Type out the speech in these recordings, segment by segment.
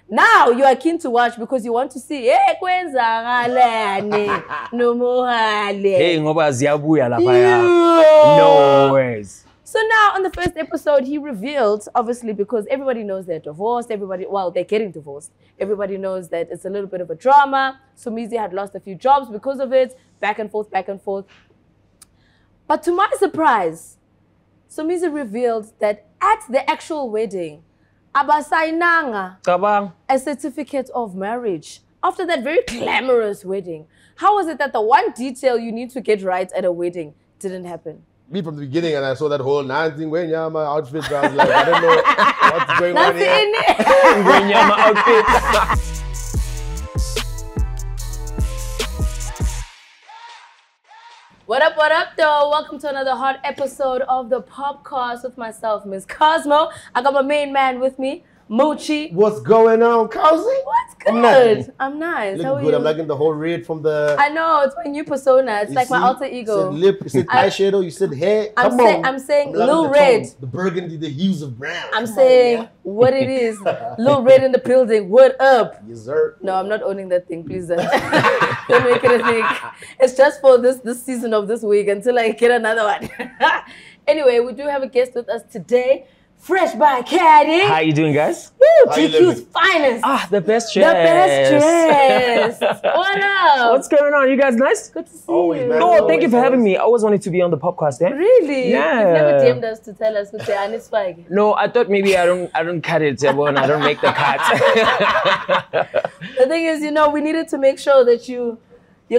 Now you are keen to watch because you want to see, hey, kwenzangalani no Mohale. Hey, ngoba ziyabuya lapha. No worries. So now on the first episode, he revealed, obviously, because everybody knows they're divorced, they're getting divorced. Everybody knows that it's a little bit of a drama. Somizi had lost a few jobs because of it, back and forth, back and forth. But to my surprise, Somizi revealed that at the actual wedding, abasainanga a certificate of marriage. After that very glamorous wedding, how was it that the one detail you need to get right at a wedding didn't happen? Me from the beginning, and I saw that whole thing when my outfit. I was like, I don't know what's going on here. When my outfit. What up, though? Welcome to another hot episode of the POPcast with myself, Miss Cosmo. I got my main man with me, Mochi. What's going on, Cozy? What's good? I'm nice. How are good. you? I'm liking the whole red from the... I know, it's my new persona. It's like my alter ego. You said lip, you said eyeshadow, you said hair. I'm saying Lil Red. The burgundy, the hues of brown. I'm saying what it is. Lil Red in the building. What up? Yes, sir. No, I'm not owning that thing, please. Don't make it a thing. It's just for this season of this week until I get another one. Anyway, we do have a guest with us today. Fresh by Caddy. How you doing, guys? Woo, GQ's finest. The best dress. The best dress. What up? What's going on? You guys nice? Good to see Always, you. man. Oh, thank you for having me. I always wanted to be on the podcast, eh? Really? Yeah. You've never DM'd us to tell us what's your spike. No, I thought maybe I don't cut it, when I don't make the cut. The thing is, we needed to make sure that you're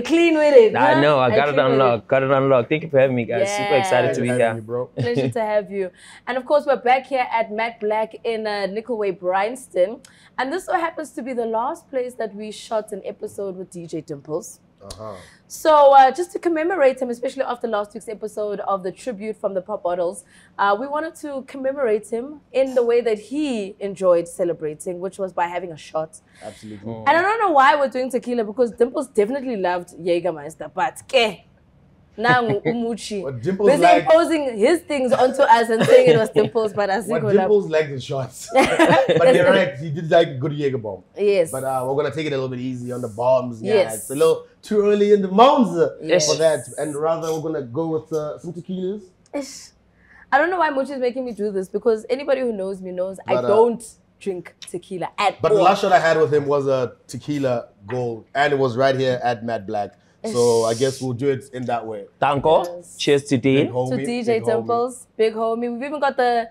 clean with it. I know, I got it unlocked. Thank you for having me, guys. Yeah. Super excited to be here. Me, bro. Pleasure to have you. And of course, we're back here at Matt Black in Nickelway, Bryanston. And this so happens to be the last place that we shot an episode with DJ Dimples. So just to commemorate him, especially after last week's episode of the tribute from the Pop Bottles, we wanted to commemorate him in the way that he enjoyed celebrating, which was by having a shot. Absolutely. And I don't know why we're doing tequila, because Dimples definitely loved Jägermeister, but now Umuchi was imposing his things onto us and saying it was Dimples, but I think Dimples liked the shots. But you're right, he did like a good Jaeger bomb. Yes. But we're gonna take it a little bit easy on the bombs. Yeah, Yes. it's a little too early in the bombs Yes. for that. And rather we're gonna go with some tequilas. I don't know why Mochi is making me do this, because anybody who knows me knows I But, don't drink tequila at all. But the last shot I had with him was a tequila gold, and it was right here at Matt Black. So I guess we'll do it in that way. Tanko. Yes. Cheers to D. Big homie, To DJ big Dimples, big homie. We've even got the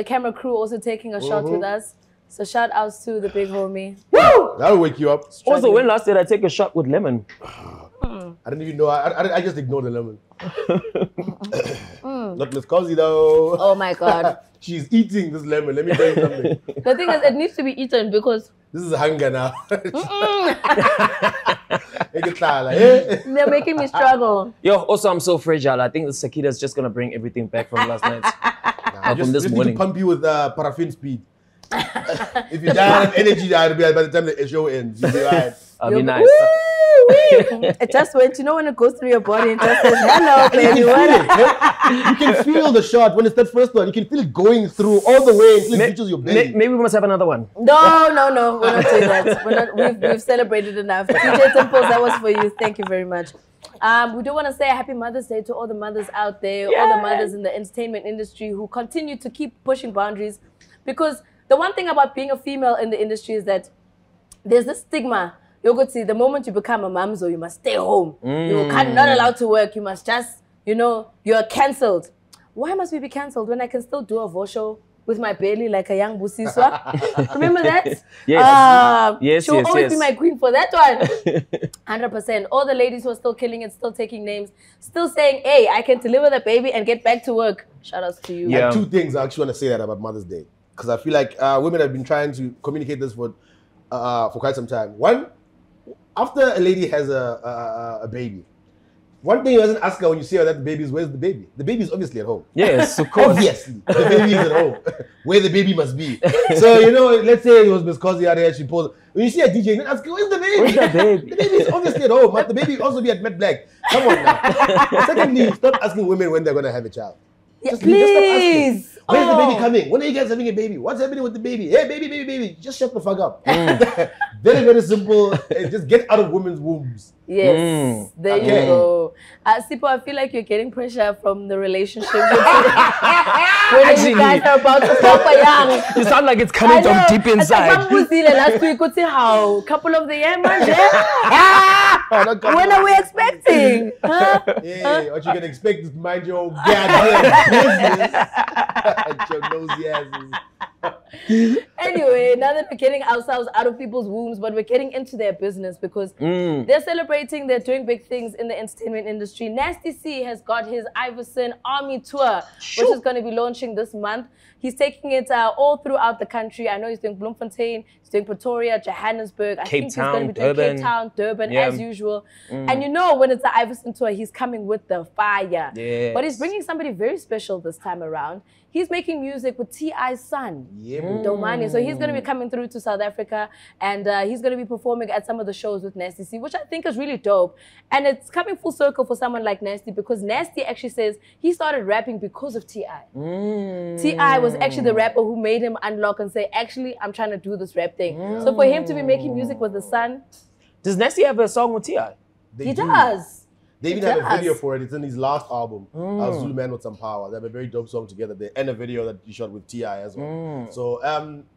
camera crew also taking a shot with us. So shout outs to the big homie. Woo! That'll wake you up. Also, when last did I take a shot with lemon? I didn't even know. I just ignored the lemon. Not Miss Cozy though. Oh my God. She's eating this lemon. Let me tell you something. The thing is, it needs to be eaten because This is hunger now. Make it sound like, eh? they're making me struggle. Yo, also, I'm so fragile. I think the Sakita is just going to bring everything back from last night. Nah, from this just morning. need to pump you with paraffin speed. If you die of energy, that'll be by the time the show ends. You'll be right. I'll be nice. It just went, when it goes through your body and just says, hello, baby. You can feel the shot when it's that first one. You can feel it going through all the way until it reaches your belly. Maybe we must have another one. No. We're not doing that. We've celebrated enough. DJ Dimples, that was for you. Thank you very much. We do want to say a happy Mother's Day to all the mothers out there, all the mothers in the entertainment industry who continue to keep pushing boundaries. Because the one thing about being a female in the industry is that there's this stigma. You could see the moment you become a mamzo, you must stay home. You can't not allowed to work. You must just, you're cancelled. Why must we be cancelled when I can still do a voice show with my belly like a young Busiswa? Remember that? Yes. She'll always be my queen for that one. 100%. All the ladies who are still killing it, still taking names, still saying, hey, I can deliver the baby and get back to work. Shout outs to you. Yeah. And two things I actually want to say that about Mother's Day. Because I feel like women have been trying to communicate this for quite some time. One, after a lady has a baby, one thing you doesn't ask her when you see her that the baby is, where's the baby? The baby is obviously at home. Yes, of course. Obviously, the baby is at home. Where the baby must be. So, let's say it was Miss Cozy out here, she posed. When you see a DJ, you ask her, where's the baby? Where's the baby? The baby is obviously at home. But the baby also be at Matt Black. Come on now. Secondly, stop asking women when they're going to have a child. Yeah, please. When's the baby coming? When are you guys having a baby? What's happening with the baby? Hey, baby. Just shut the fuck up. Very, very simple. Just get out of women's wombs. Yes, there you go. Sipo, I feel like you're getting pressure from the relationship. When you guys are about to stop a young. You sound like it's coming from deep inside. Last week, could see how couple of the year, man. When are we expecting? Huh? Yeah, what you can expect is mind your own goddamn business. Your nosy asses. Anyway, now that we're getting ourselves out of people's wombs, but we're getting into their business because they're celebrating, they're doing big things in the entertainment industry. Nasty C has got his Iverson Army Tour, which is going to be launching this month. He's taking it all throughout the country. I know he's doing Bloemfontein, he's doing Pretoria, Johannesburg. I think he's going to be doing Cape Town, Durban, as usual. And you know, when it's the Iverson Tour, he's coming with the fire. Yes. But he's bringing somebody very special this time around. He's making music with T.I.'s son, Domani. So he's going to be coming through to South Africa, and he's going to be performing at some of the shows with Nasty C, which I think is really dope. And it's coming full circle for someone like Nasty, because Nasty actually says he started rapping because of T.I. T.I. was actually the rapper who made him unlock and say, actually, I'm trying to do this rap thing. So for him to be making music with the son. Does Nasty have a song with T.I.? He does. They even have a video for it. It's in his last album, Zulu Man with Some Power. They have a very dope song together. And a video that he shot with T.I. as well. So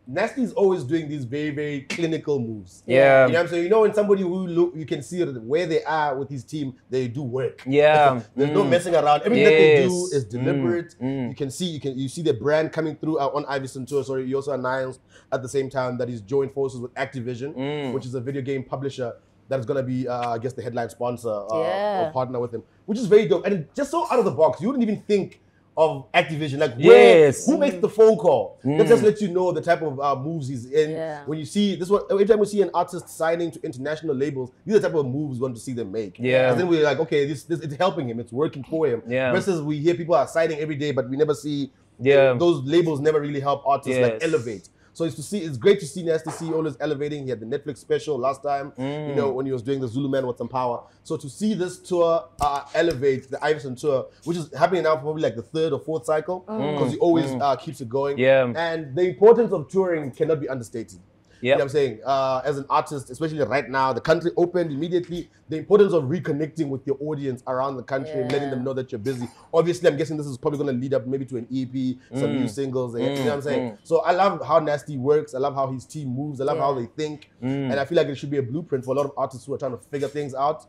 Nasty's always doing these very, very clinical moves. Yeah. You know what I'm saying? You know, when somebody who you can see where they are with his team, they do work. Yeah. There's no messing around. Everything that they do is deliberate. You can see, you see the brand coming through on Iverson Tour. Sorry, he also announced at the same time that he's joined forces with Activision, which is a video game publisher that is going to be, I guess, the headline sponsor or partner with him, which is very dope. And just so out of the box, you wouldn't even think of Activision. Like, who makes the phone call? That just lets you know the type of moves he's in. When you see this one, every time we see an artist signing to international labels, these are the type of moves we want to see them make. And then we're like, okay, this it's helping him, it's working for him. Versus we hear people are signing every day, but we never see those labels never really help artists like elevate. So it's great to see Nasty C always elevating. He had the Netflix special last time, you know, when he was doing the Zulu Man with Some Power. So to see this tour elevate, the Iverson Tour, which is happening now probably like the third or fourth cycle, because he always keeps it going. And the importance of touring cannot be understated. You know what I'm saying? As an artist, especially right now, the country opened immediately. The importance of reconnecting with your audience around the country and letting them know that you're busy. Obviously, I'm guessing this is probably going to lead up maybe to an EP, some new singles. You know what I'm saying? So I love how Nasty works. I love how his team moves. I love how they think. And I feel like it should be a blueprint for a lot of artists who are trying to figure things out.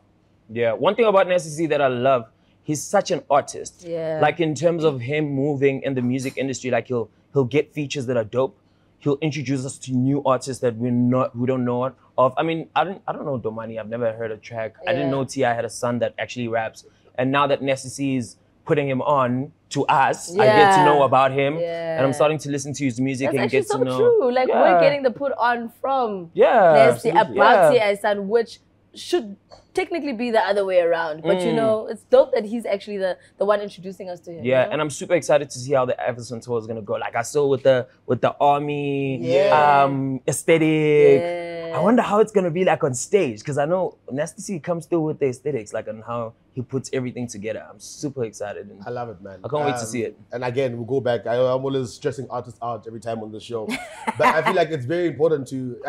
Yeah, one thing about Nasty C that I love, he's such an artist. Like in terms of him moving in the music industry, like he'll get features that are dope. He'll introduce us to new artists that we don't know of. I mean, I don't know Domani. I've never heard a track. I didn't know T.I. had a son that actually raps. And now that Nasty C is putting him on to us, I get to know about him. And I'm starting to listen to his music and get to know. That's actually so true. Like we're getting the put on from Nasty about T.I.'s son, which should technically be the other way around. But you know, it's dope that he's actually the one introducing us to him. Yeah, you know? And I'm super excited to see how the Iverson Tour is gonna go. Like I saw with the army aesthetic. I wonder how it's gonna be like on stage, because I know Nasty C comes through with the aesthetics, like on how he puts everything together. I'm super excited. And I love it, man. I can't wait to see it. And again, we'll go back. I'm always stressing artists out every time on the show. But I feel like it's very important to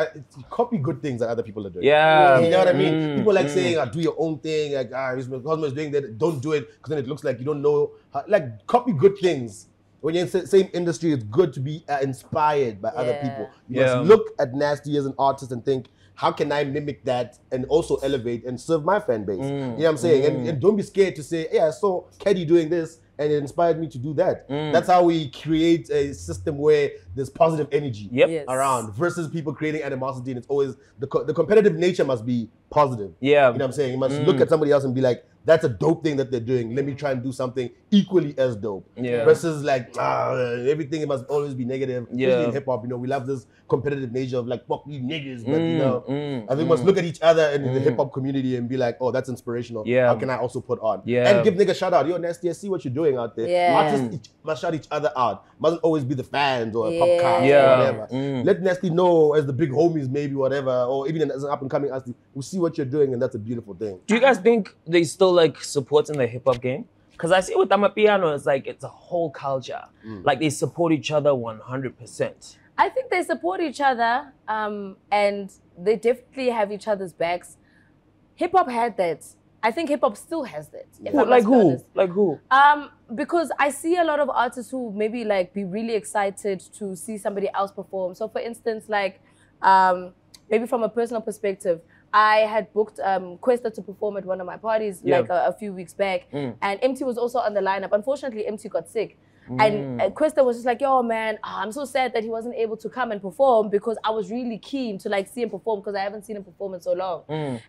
copy good things that other people are doing. You know what I mean? People like saying, do your own thing. Like, Cosmo is doing that. Don't do it, because then it looks like you don't know. Like, copy good things. When you're in the same industry, it's good to be inspired by other people. You must look at Nasty as an artist and think, how can I mimic that and also elevate and serve my fan base? You know what I'm saying? And don't be scared to say, hey, I saw Keddy doing this and it inspired me to do that. That's how we create a system where there's positive energy around versus people creating animosity, and it's always, the competitive nature must be positive. You know what I'm saying? You must look at somebody else and be like, that's a dope thing that they're doing. Let me try and do something equally as dope. Versus like, everything must always be negative. Especially in hip hop, you know, we love this competitive nature of like, fuck you niggas. But you know, I think we must look at each other in the hip hop community and be like, oh, that's inspirational. How can I also put on? And give niggas shout out. Yo, Nasty, I see what you're doing out there. Artists must shout each other out. Mustn't always be the fans or a POPcast or whatever. Let Nasty know as the big homies, maybe whatever, or even as an up and coming artist, we see what you're doing, and that's a beautiful thing. Do you guys think they still like supporting the hip hop game? Because I see with Amapiano, it's like it's a whole culture. Like they support each other 100%. I think they support each other, and they definitely have each other's backs. Hip hop had that. I think hip hop still has that. Like who? Like who? Because I see a lot of artists who maybe like be really excited to see somebody else perform. So for instance, like maybe from a personal perspective, I had booked Questa to perform at one of my parties like a few weeks back, and MT was also on the lineup. Unfortunately, MT got sick. And Questa was just like, yo, man, I'm so sad that he wasn't able to come and perform because I was really keen to like see him perform because I haven't seen him perform in so long.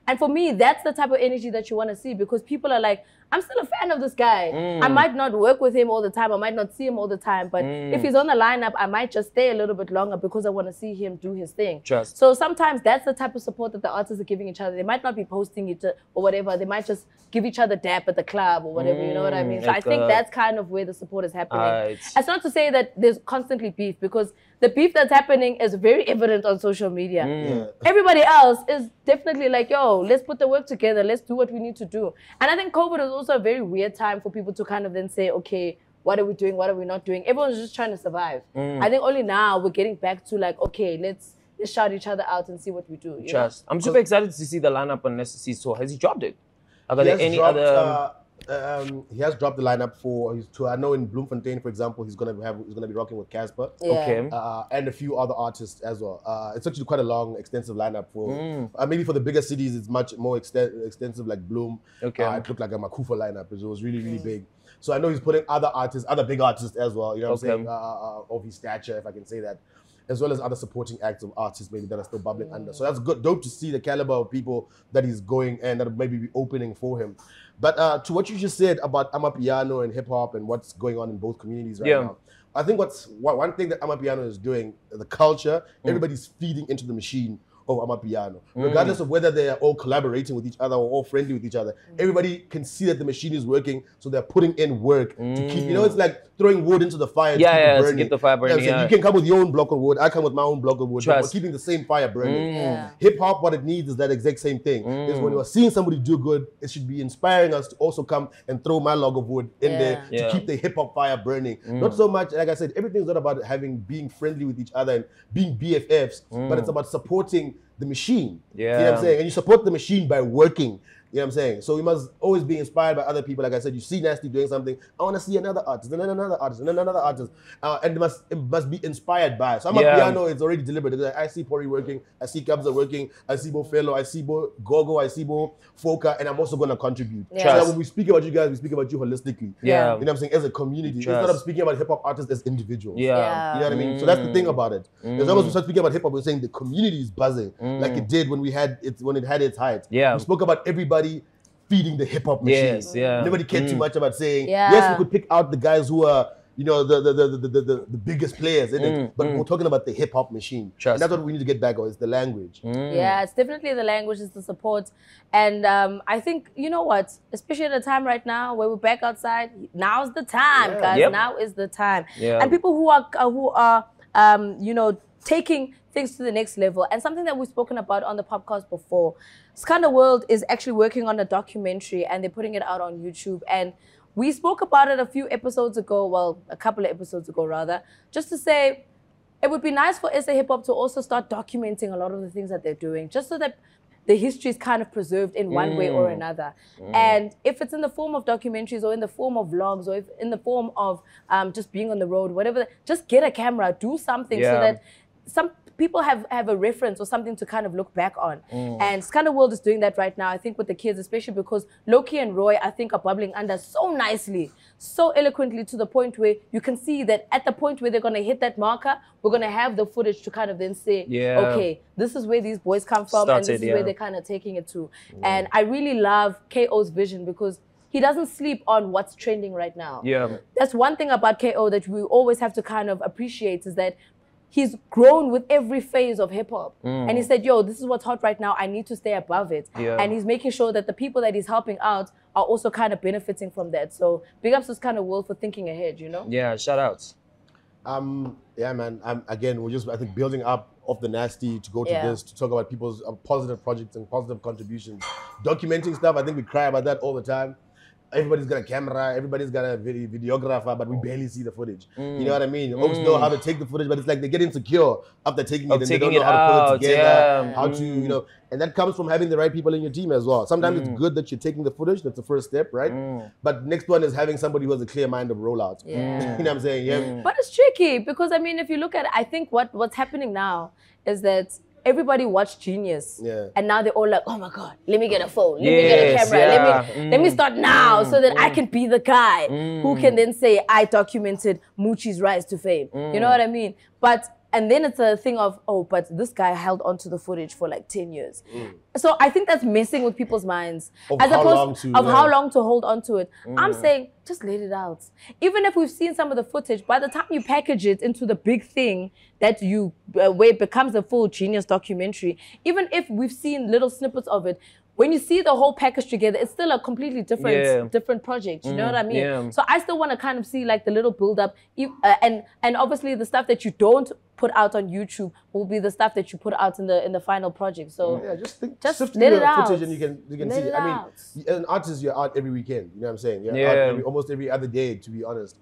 And for me, that's the type of energy that you want to see because people are like, I'm still a fan of this guy. I might not work with him all the time. I might not see him all the time. But if he's on the lineup, I might just stay a little bit longer because I want to see him do his thing. So sometimes that's the type of support that the artists are giving each other. They might not be posting it or whatever. They might just give each other dap at the club or whatever. You know what I mean? So I think that's kind of where the support is happening. It's not to say that there's constantly beef because the beef that's happening is very evident on social media. Everybody else is definitely like, yo, let's put the work together. Let's do what we need to do. And I think COVID is also a very weird time for people to kind of then say, okay, what are we doing? What are we not doing? Everyone's just trying to survive. I think only now we're getting back to like, okay, let's shout each other out and see what we do. I'm super excited to see the lineup on S6E10 tour. Has he dropped it? Are there any other... he has dropped the lineup for his tour. I know in Bloemfontein, for example, he's gonna be rocking with Casper, and a few other artists as well. It's actually quite a long, extensive lineup for maybe for the bigger cities. It's much more extensive, like Bloom. It looked like a Makufa lineup. It was really, really big. So I know he's putting other artists, other big artists as well. You know what I'm saying? Of his stature, if I can say that, as well as other supporting acts of artists maybe that are still bubbling under. So that's good, dope to see the caliber of people that he's going and that maybe be opening for him. But to what you just said about Amapiano and hip hop and what's going on in both communities right now, I think one thing that Amapiano is doing, the culture, everybody's feeding into the machine of Amapiano. Regardless of whether they're all collaborating with each other or all friendly with each other, everybody can see that the machine is working, so they're putting in work to keep, it's like throwing wood into the fire to keep it burning. To keep the fire burning. You can come with your own block of wood, I come with my own block of wood, but we're keeping the same fire burning. Hip hop, what it needs is that exact same thing. Is when you're seeing somebody do good, it should be inspiring us to also come and throw my log of wood in there to keep the hip hop fire burning. Not so much, like I said, everything's not about being friendly with each other and being BFFs, but it's about supporting the machine. You know what I'm saying? And you support the machine by working. You know what I'm saying? So we must always be inspired by other people. Like I said, you see Nasty doing something, I want to see another artist, and then another artist, and then another artist. And it must be inspired by. So Amapiano is already deliberate. It's like, I see Pori working, I see Kabza working, I see Bo Fellow, I see Bo Gogo, I see Bo Foka, and I'm also going to contribute. So that when we speak about you guys, we speak about you holistically. You know what I'm saying? As a community. Instead of speaking about hip-hop artists as individuals. You know what I mean? So that's the thing about it. As long as we start speaking about hip-hop, we're saying the community is buzzing like it did when it had its height. We spoke about everybody feeding the hip-hop machine. Nobody cared too much about saying, yes, we could pick out the guys who are, the biggest players in it, but we're talking about the hip-hop machine. And that's what we need to get back on, is the language. Yeah, it's definitely the language, it's the support. And I think, you know what, especially at a time right now where we're back outside, now's the time, guys. Now is the time. And people who are taking things to the next level. And something that we've spoken about on the POPcast before, Skanda World is actually working on a documentary and they're putting it out on YouTube. And we spoke about it a few episodes ago, well, a couple of episodes ago rather, just to say it would be nice for SA Hip Hop to also start documenting a lot of the things that they're doing, just so that the history is kind of preserved in one way or another. And if it's in the form of documentaries or in the form of vlogs or if in the form of just being on the road, whatever, just get a camera, do something so that some people have a reference or something to kind of look back on. And Skanda World is doing that right now, I think, with the kids, especially because Loki and Roy, I think, are bubbling under so nicely, so eloquently, to the point where you can see that at the point where they're going to hit that marker, we're going to have the footage to kind of then say, okay, this is where these boys come from and this is where they're kind of taking it to. And I really love KO's vision because he doesn't sleep on what's trending right now. That's one thing about KO that we always have to kind of appreciate, is that he's grown with every phase of hip-hop. And he said, yo, this is what's hot right now. I need to stay above it. And he's making sure that the people that he's helping out are also kind of benefiting from that. So big ups to Skanda World for thinking ahead, Yeah, shout outs. Yeah, man. Again, we're just, I think, building up off the Nasty to go to this, to talk about people's positive projects and positive contributions. Documenting stuff, I think we cry about that all the time. everybody's got a camera, everybody's got a videographer, but we barely see the footage. You know what I mean? Folks know how to take the footage, but it's like they get insecure after taking it and they don't know how to put it together, how to, you know, and that comes from having the right people in your team as well. Sometimes it's good that you're taking the footage, that's the first step, right? But next one is having somebody who has a clear mind of rollout. You know what I'm saying? Yeah. But it's tricky because, I mean, if you look at it, I think what's happening now is that everybody watched Genius, and now they're all like, "Oh my God, let me get a phone, let me get a camera, let me start now, so that I can be the guy who can then say I documented Moochie's rise to fame." You know what I mean? And then it's a thing of, oh, but this guy held onto the footage for like 10 years. So I think that's messing with people's minds. As opposed to how long to hold on to it. I'm saying, just let it out. Even if we've seen some of the footage, by the time you package it into the big thing that where it becomes a full Genius documentary, even if we've seen little snippets of it, when you see the whole package together, it's still a completely different project. You know what I mean? So I still want to kind of see like the little build up, and obviously the stuff that you don't put out on YouTube will be the stuff that you put out in the final project. So just sift let it out. Footage and you can see it. I mean, as an artist, you're out every weekend. You know what I'm saying? You're out almost every other day, to be honest.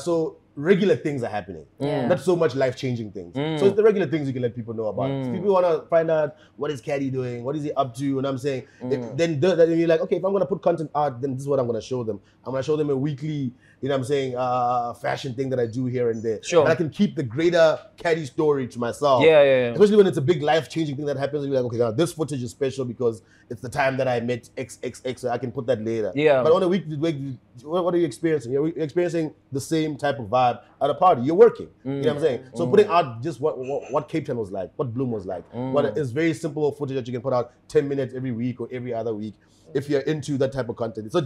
So regular things are happening. Not so much life-changing things. So it's the regular things you can let people know about. If people want to find out what is Caddy doing, what is he up to, you know what I'm saying? Then you're like, okay, if I'm going to put content out, then this is what I'm going to show them. I'm going to show them a weekly, you know what I'm saying, fashion thing that I do here and there. Sure. But I can keep the greater Caddy story to myself. Especially when it's a big life-changing thing that happens, and you're like, okay, now this footage is special because it's the time that I met XXX, so I can put that later. But on a weekly, what are you experiencing? You're experiencing the same type of vibe at a party. You're working. You know what I'm saying? So putting out just what Cape Town was like, what Bloom was like. What is very simple footage that you can put out 10 minutes every week or every other week if you're into that type of content. So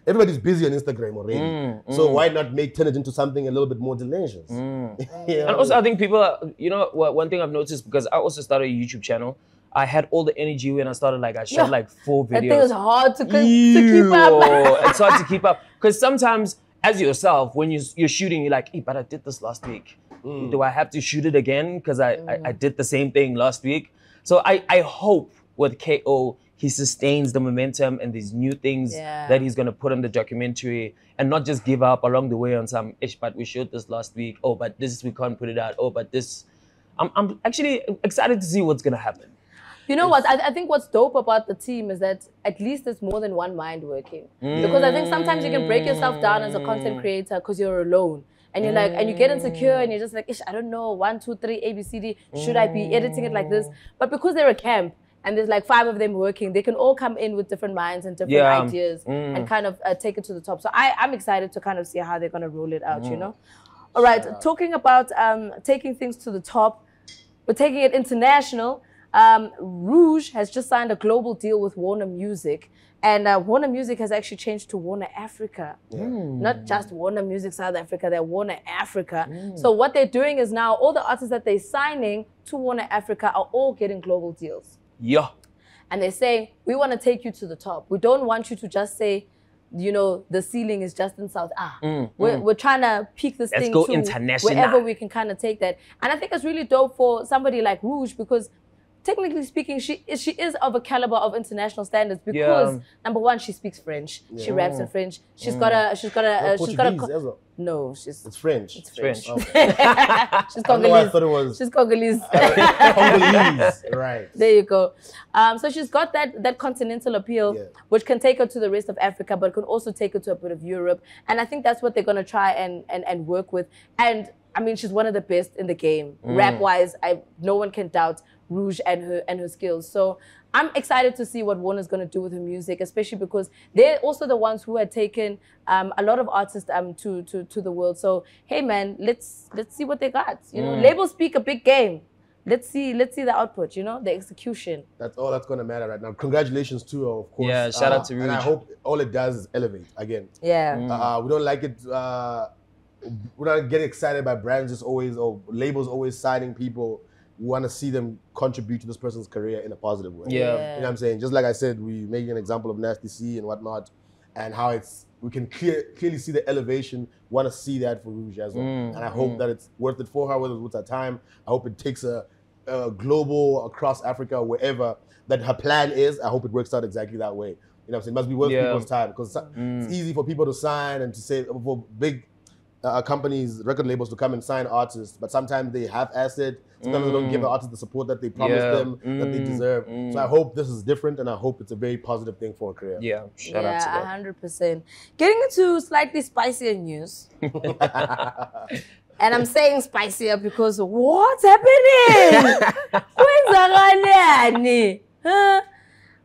everybody's busy on Instagram already. So why not turn it into something a little bit more delicious? And also I think people are, you know, one thing I've noticed, because I also started a YouTube channel, I had all the energy when I started, like I shot like 4 videos. That thing was hard to keep up. It's hard to keep up. Because sometimes, as yourself, when you're shooting, you're like, hey, but I did this last week. Do I have to shoot it again? Because I did the same thing last week. So I hope with KO, he sustains the momentum and these new things that he's going to put on the documentary, and not just give up along the way on some, but we shot this last week. Oh, but this, we can't put it out. Oh, but this. I'm actually excited to see what's going to happen. You know what? I think what's dope about the team is that at least there's more than one mind working. Because I think sometimes you can break yourself down as a content creator because you're alone. And you're like, and you get insecure and you're just like, I don't know, 1, 2, 3, A, B, C, D. Should I be editing it like this? But because they're a camp and there's like 5 of them working, they can all come in with different minds and different ideas and kind of take it to the top. So I'm excited to kind of see how they're going to roll it out, you know? All right, talking about taking things to the top, we're taking it international. Rouge has just signed a global deal with Warner Music, and Warner Music has actually changed to Warner Africa. Not just Warner Music South Africa, they're Warner Africa. So what they're doing is now all the artists that they're signing to Warner Africa are all getting global deals. And they say, we want to take you to the top. We don't want you to just say, you know, the ceiling is just in South. We're trying to peak this thing to international, wherever we can kind of take that. And I think it's really dope for somebody like Rouge, because technically speaking, she is of a caliber of international standards because number one, she speaks French. She raps in French. She's got a no, it's French. It's French. Okay. She's Congolese. I thought it was. She's Congolese. Congolese, right? There you go. So she's got that continental appeal, which can take her to the rest of Africa, but can also take her to a bit of Europe. And I think that's what they're gonna try and work with. And I mean, she's one of the best in the game, rap-wise. No one can doubt Rouge and her skills. So I'm excited to see what Warner's going to do with her music, especially because they're also the ones who had taken a lot of artists to the world. So hey man, let's see what they got. You know, labels speak a big game. Let's see the output. You know, the execution. That's all that's going to matter right now. Congratulations to her, of course. Yeah, shout out to Rouge. And I hope all it does is elevate again. Yeah. We don't like it. We don't get excited by brands just always, or labels always signing people. We want to see them contribute to this person's career in a positive way. You know what I'm saying? Just like I said, we made an example of Nasty C and whatnot, and how we can clearly see the elevation. Want to see that for Rouge as well. And I hope that it's worth it for her, whether it's with her time. I hope it takes a global, across Africa, wherever that her plan is. I hope it works out exactly that way. You know what I'm saying? It must be worth people's time because it's easy for people to sign and to say for big companies, record labels to come and sign artists, but sometimes they half-ass it. Sometimes they don't give the artists the support that they promised them, that they deserve. So I hope this is different, and I hope it's a very positive thing for a career. Yeah, shout out to that. 100%. Getting into slightly spicier news. And I'm saying spicier because what's happening? Huh?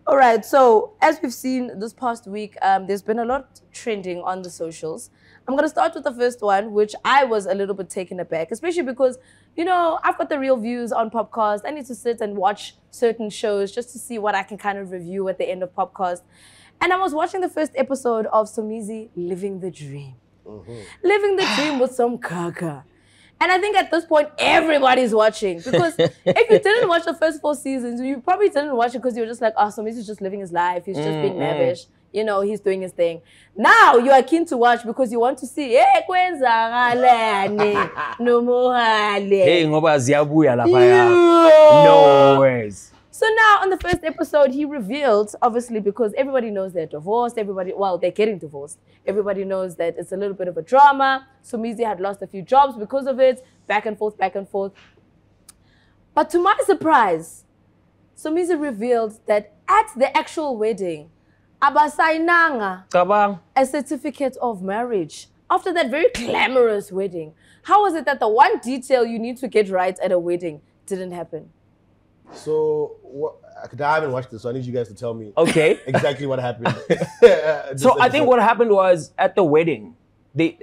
All right, so as we've seen this past week, there's been a lot trending on the socials. I'm going to start with the first one, which I was a little bit taken aback, especially because, you know, I've got the real views on POPcast. I need to sit and watch certain shows just to see what I can kind of review at the end of POPcast. And I was watching the first episode of Somizi living the dream. Living the dream with some kaka. And I think at this point, everybody's watching. Because if you didn't watch the first 4 seasons, you probably didn't watch it because you were just like, oh, Somizi's just living his life. He's just being lavish. You know, he's doing his thing. Now you are keen to watch because you want to see, hey, no Mohale. Hey, ngoba ziyabuya lapha. No worries. So now on the first episode, he revealed, obviously, because everybody knows they're divorced, they're getting divorced. Everybody knows that it's a little bit of a drama. Somizi had lost a few jobs because of it, back and forth, back and forth. But to my surprise, Somizi revealed that at the actual wedding, abasainanga a certificate of marriage. After that very glamorous wedding, how was it that the one detail you need to get right at a wedding didn't happen? So, I haven't watched this, so I need you guys to tell me exactly what happened. So I think what happened was at the wedding, they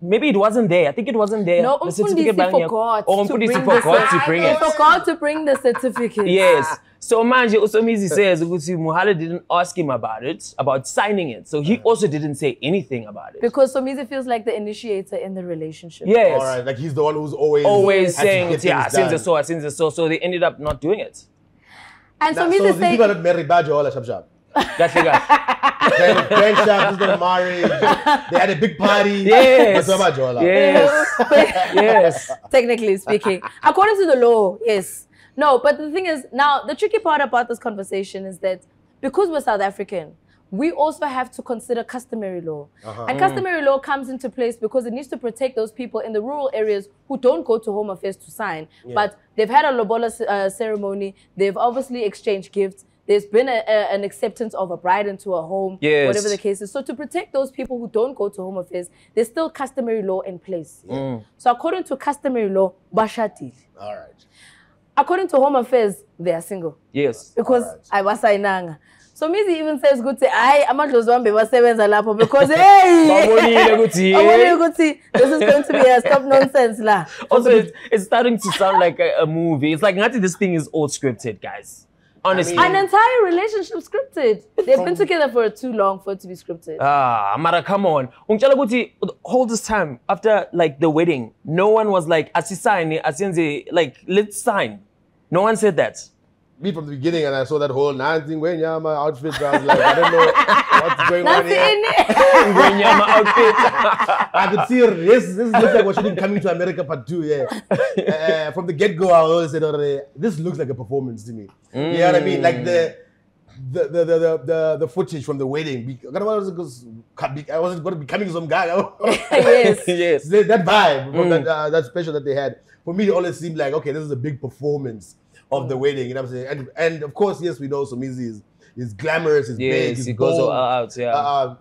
maybe it wasn't there. I think it wasn't there. No, Umfundisi forgot to bring the certificate. Yes. So manje Somizi says Mohale didn't ask him about it, about signing it. So he also didn't say anything about it. Because Somizi feels like the initiator in the relationship. Yes. All right, like he's the one who's always saying it. Yeah, since the so. So they ended up not doing it. And Somizi so these people are married badge all sharp. That's the guy. They had a grand shop, this is marriage. They had a big party. Yes. Yes. Technically speaking. According to the law, yes. No, but the thing is, now, the tricky part about this conversation is that because we're South African, we also have to consider customary law. And customary law comes into place because it needs to protect those people in the rural areas who don't go to Home Affairs to sign. But they've had a lobola ceremony. They've obviously exchanged gifts. There's been an acceptance of a bride into a home, whatever the case is. So to protect those people who don't go to Home Affairs, there's still customary law in place. So according to customary law, bashatil. All right. According to Home Affairs, they are single. Yes. Because I was saying, so Mizi even says good say, I'm not those one because hey, this is going to be a stop nonsense lah. Also, it's starting to sound like a movie. It's like this thing is all scripted, guys. Honestly. An entire relationship scripted. They've been together for too long for it to be scripted. Mara, come on. All this time, after like the wedding, no one was like, like, let's sign. No one said that. Me from the beginning, and I saw that whole thing, when my outfit, I was like, I don't know what's going on here. I could see this looks like what she did Coming to America Part 2, from the get-go, I always said, this looks like a performance to me. You know what I mean? Like the footage from the wedding. I wasn't going to be coming some guy. Yes. That vibe from that special that they had. For me, it always seemed like, okay, this is a big performance of the wedding, you know what I'm saying? And of course, yes, we know Somizi is glamorous, is big, he's he bold. goes all out,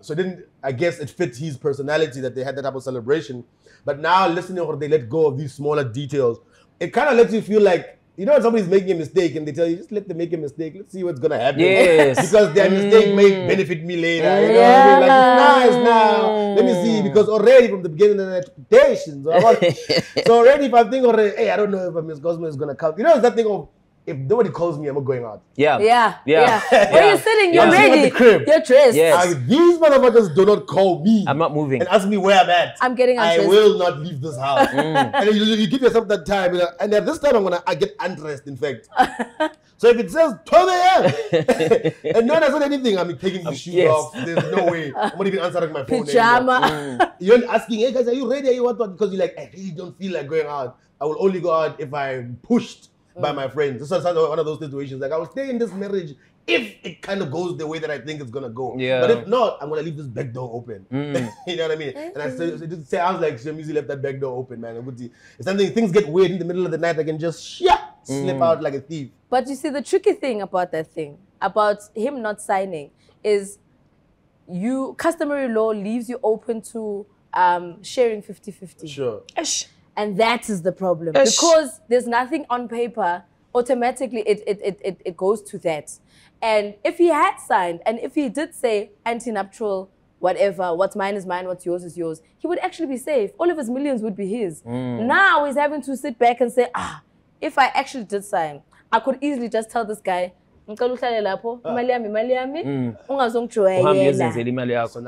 So I guess it fits his personality that they had that type of celebration. But now listening or they let go of these smaller details, it kind of lets you feel like, you know when somebody's making a mistake and they tell you, just let them make a mistake, let's see what's going to happen. Yes. Because their mistake may benefit me later. You know what I mean? Like, it's nice now. Let me see. Because already from the beginning of the expectations. So already if I think, hey, I don't know if Miss Cosmo is going to come. You know, it's that thing of, if nobody calls me, I'm not going out. Yeah. When you're sitting, you're ready. You're dressed. Yes. These motherfuckers do not call me. I'm not moving. And ask me where I'm at. I'm getting undressed. I will not leave this house. And you give yourself that time. And at this time, I get undressed, in fact. So if it says 12 a.m. and no one has said anything, I'm taking the shoes off. There's no way. I'm not even answering my phone. Pajama. You're asking, hey guys, are you ready? Are you what? Because you're like, I really don't feel like going out. I will only go out if I'm pushed. by my friends. This was one of those situations. Like, I will stay in this marriage if it kind of goes the way that I think it's gonna go. Yeah. But if not, I'm gonna leave this back door open. You know what I mean? And I sounds like Somizi left that back door open, man. If something things get weird in the middle of the night, I can just slip out like a thief. But you see, the tricky thing about that thing, about him not signing, is customary law leaves you open to sharing 50-50. Sure. And that is the problem. Because there's nothing on paper, automatically it goes to that. And if he had signed, and if he did say anti-nuptial, whatever, what's mine is mine, what's yours is yours, he would actually be safe. All of his millions would be his. Now he's having to sit back and say, if I actually did sign, I could easily just tell this guy, so now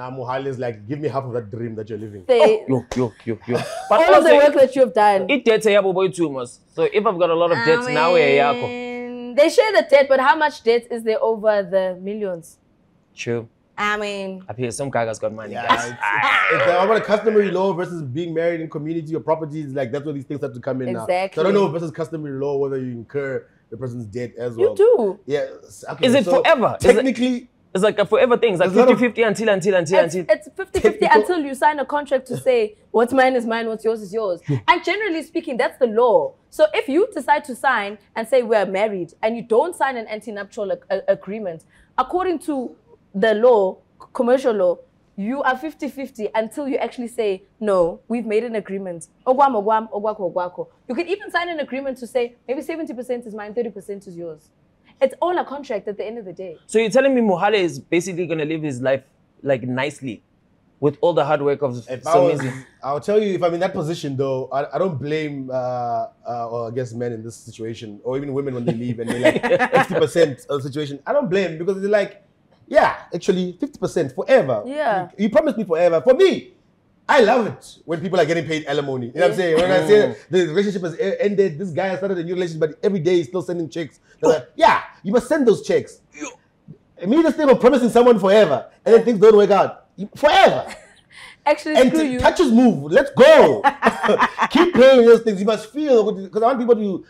Mohale is like, give me half of that dream that you're living. But all of the work that you've done. It debts are boy too much. So if I've got a lot of debts now, they share the debt, but how much debt is there over the millions? True. I mean, I hear some guy has got money. Yeah, it's about a customary law versus being married in community or properties. Like, that's where these things have to come in now. Exactly. So I don't know versus customary law whether you incur the person's debt as well. You do. Yeah. Okay, Is it forever? Technically, it's like a forever thing. It's like 50-50 until. It's 50-50 until you sign a contract to say what's mine is mine, what's yours is yours. And generally speaking, that's the law. So if you decide to sign and say we're married and you don't sign an anti-nuptial agreement, according to the law, commercial law, you are 50-50 until you actually say, no, we've made an agreement. Ogwam, ogwam, ogwako, ogwako. You can even sign an agreement to say maybe 70% is mine, 30% is yours. It's all a contract at the end of the day. So you're telling me Mohale is basically going to live his life like nicely with all the hard work of Somizi? I'll tell you, if I'm in that position though, I don't blame, or I guess men in this situation, or even women when they leave and they're like 50% of the situation. I don't blame because they're like, yeah, actually 50% forever. Yeah. You promised me forever. For me, I love it when people are getting paid alimony. You know what I'm saying? When I say the relationship has ended, this guy has started a new relationship, but every day he's still sending checks. They're like, yeah, you must send those checks. Me, this thing of promising someone forever, and then things don't work out. Forever. Actually, and screw you. touches move. Let's go. Keep paying those things. You must feel, because I want people to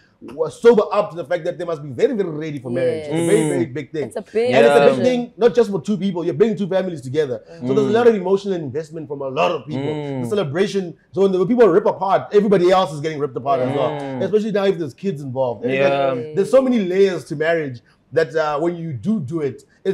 sober up to the fact that they must be very, very ready for marriage. It's a very, very big thing. It's a big and it's a big thing, not just for two people. You're bringing two families together. So there's a lot of emotional investment from a lot of people. The celebration. So when the people rip apart, everybody else is getting ripped apart as well. Especially now if there's kids involved. There's so many layers to marriage that when you do it, you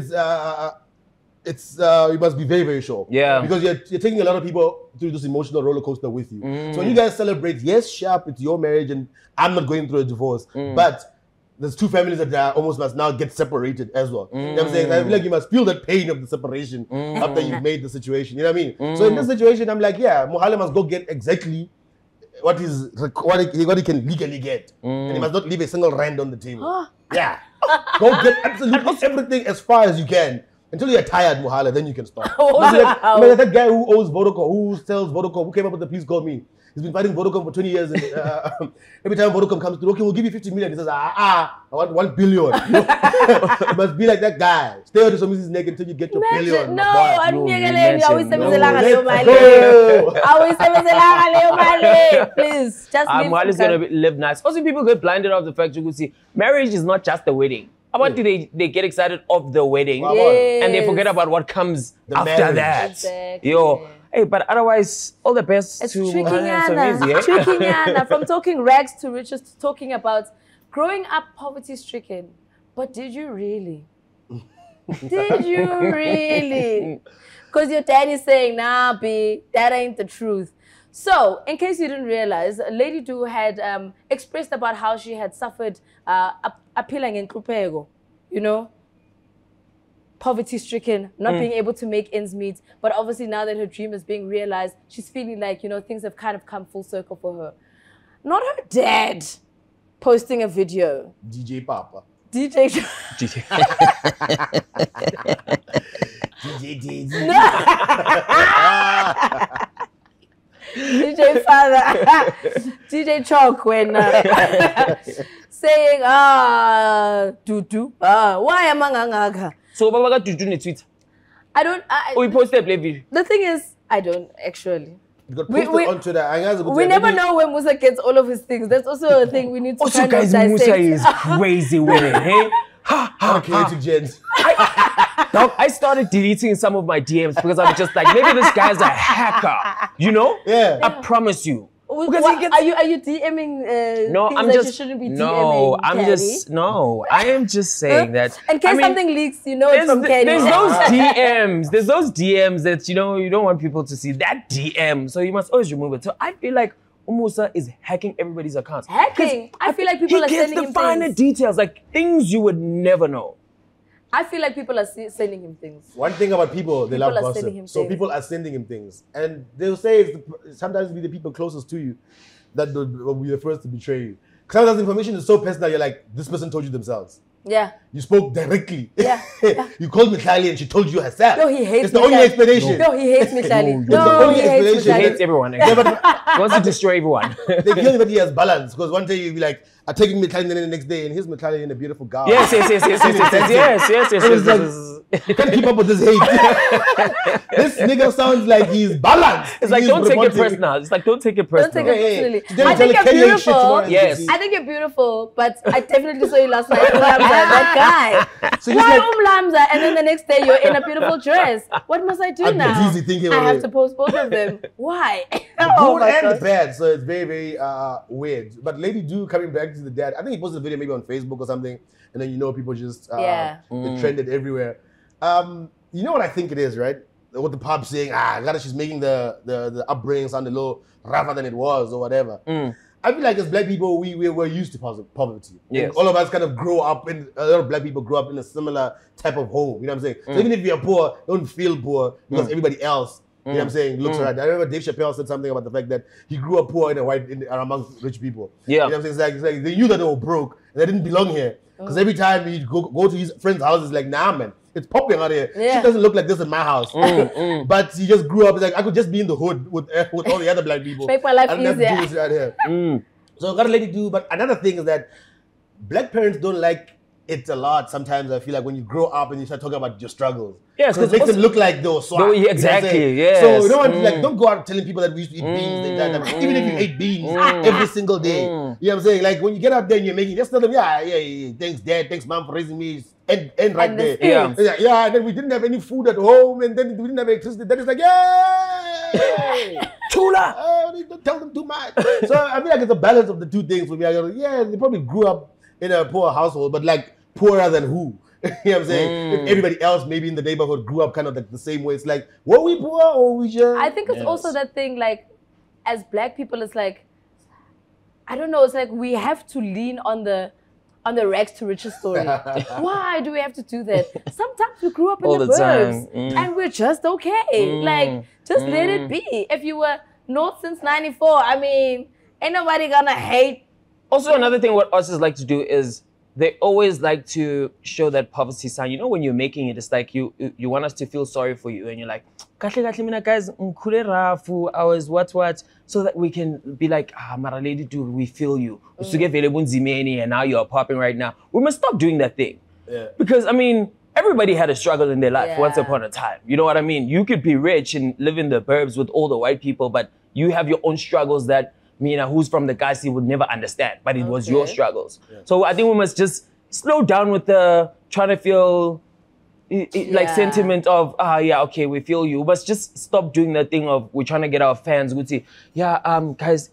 must be very, very sure. Yeah. Because you're taking a lot of people through this emotional roller coaster with you. So when you guys celebrate, yes, sharp, it's your marriage and I'm not going through a divorce. But there's two families that almost must now get separated as well. You know what I'm saying? I feel like you must feel that pain of the separation after you've made the situation. You know what I mean? So in this situation, I'm like, yeah, Mohale must go get exactly what he can legally get. And he must not leave a single rand on the table. Yeah. Go get absolutely everything as far as you can. Until you're tired, Mohale, then you can stop. Like that guy who owns Vodacom, who sells Vodacom, who came up with the Please Call Me. He's been fighting Vodacom for 20 years. And every time Vodacom comes through, okay, we'll give you 50 million. He says, I want 1 billion. It must be like that guy. Stay on Somizi's neck until you get your billion. No, I'm please, just leave. Mohale's going to live nice. Also, people get blinded off the fact you could see marriage is not just the wedding. How about they get excited of the wedding and they forget about what comes after that? Exactly. Yo, hey, but otherwise, all the best it's to tricky, Somizi. It's tricky, Nyana. From talking rags to riches to talking about growing up poverty-stricken. But did you really? Did you really? Because your daddy's saying, nah, B, that ain't the truth. So, in case you didn't realize, Lady Do had expressed about how she had suffered appealing in Kupego, you know, poverty-stricken, not being able to make ends meet. But obviously now that her dream is being realized, she's feeling like, you know, things have kind of come full circle for her. Not her dad posting a video. DJ Papa. DJ DJ Father, DJ Choc when saying, why am I? So, Baba got to do Twitter. I don't. We posted a play video. The thing is, I don't actually. got posted onto that. We never know where Musa gets all of his things. That's also a thing we need to also, guys, Musa is crazy with it, hey? I started deleting some of my DMs because I was just like, maybe this guy's a hacker, you know? Yeah. I promise you. Because are you DMing no, things I'm that just, you shouldn't be DMing? I am just saying that. In case something leaks, you know it's from Kenny. There's those DMs that, you know, you don't want people to see that DM, so you must always remove it. So I feel like Musa is hacking everybody's accounts. Hacking? I feel like people are sending him things. He gets the finer details, like things you would never know. I feel like people are sending him things. One thing about people, they love gossip. So people are sending him things. And they'll say sometimes it'll be the people closest to you that will be the first to betray you. Because sometimes information is so personal, you're like, this person told you themselves. Yeah. You spoke directly. Yeah. You called Mihlali and she told you herself. No, he hates It's the only explanation. No, he hates Mihlali. No, he hates He hates everyone. He wants to destroy everyone. They feel that he has balance. Because one day you'll be like, I'm taking Mihlali, and then the next day, and here's Mihlali in a beautiful gown. Yes. You can't keep up with this hate. This nigga sounds like he's balanced. It's like, don't take it personal. It's like, don't take it personal. Don't take it personally. I think you're beautiful. Yes. I think you're beautiful, but I definitely saw you last night. That guy. So why Lamza? And then the next day you're in a beautiful dress. What must I do now? I have to post both of them. Why? The good and the bad. So it's very, very weird. But Lady Do coming back to the dad. I think he posted a video maybe on Facebook or something, and then people just it trended everywhere. You know what I think it is, right? What the pop saying, she's making the upbringing sound a little rougher than it was or whatever. I feel like as black people, we're used to poverty. Yes. All of us kind of a lot of black people grow up in a similar type of home. You know what I'm saying? So even if you're poor, don't feel poor because everybody else, you know what I'm saying, looks right. I remember Dave Chappelle said something about the fact that he grew up poor amongst rich people. Yeah. You know what I'm saying? It's like they knew that they were broke and they didn't belong here. Because every time he'd go to his friend's house, it's like, nah, man, it's popping out here. Yeah. Shit doesn't look like this in my house. But he just grew up, like, I could just be in the hood with all the other black people. Make my life easier. Do this right here. So I gotta let it do. But another thing is that black parents don't like it a lot. Sometimes I feel like when you grow up and you start talking about your struggles. Yes, because it makes them look like they were swag. Exactly, yes. So you don't want to don't go out telling people that we used to eat beans. Even if you ate beans every single day. You know what I'm saying? Like when you get out there and you're making, just tell them, yeah, thanks dad, thanks mom for raising me. And right there. Yeah, and then we didn't have any food at home and then we didn't have electricity. Then it's like, yay! Chula! Don't tell them too much. So I feel like it's a balance of the two things for me. I go, yeah, they probably grew up in a poor household, but like poorer than who? You know what I'm saying? If everybody else maybe in the neighborhood grew up kind of like the same way, it's like, were we poor or we just... I think it's also that thing, like, as black people, it's like, I don't know, it's like we have to lean on the rags to riches story. Why do we have to do that? Sometimes we grew up in the burbs and we're just okay. Like, just let it be. If you were North since 94, I mean, ain't nobody gonna hate. Also, another thing what artists like to do is they always like to show that poverty sign. You know, when you're making it, it's like you want us to feel sorry for you, and you're like, guys, I was what, so that we can be like, Mara Lady, dude, we feel you. And now you're popping right now. We must stop doing that thing. Yeah. Because, I mean, everybody had a struggle in their life once upon a time. You know what I mean? You could be rich and live in the burbs with all the white people, but you have your own struggles that who's from the guys would never understand, but it was your struggles. Yeah. So I think we must just slow down with the trying to feel like sentiment of, okay, we feel you. We must just stop doing that thing of we're trying to get our fans. We'd say, guys,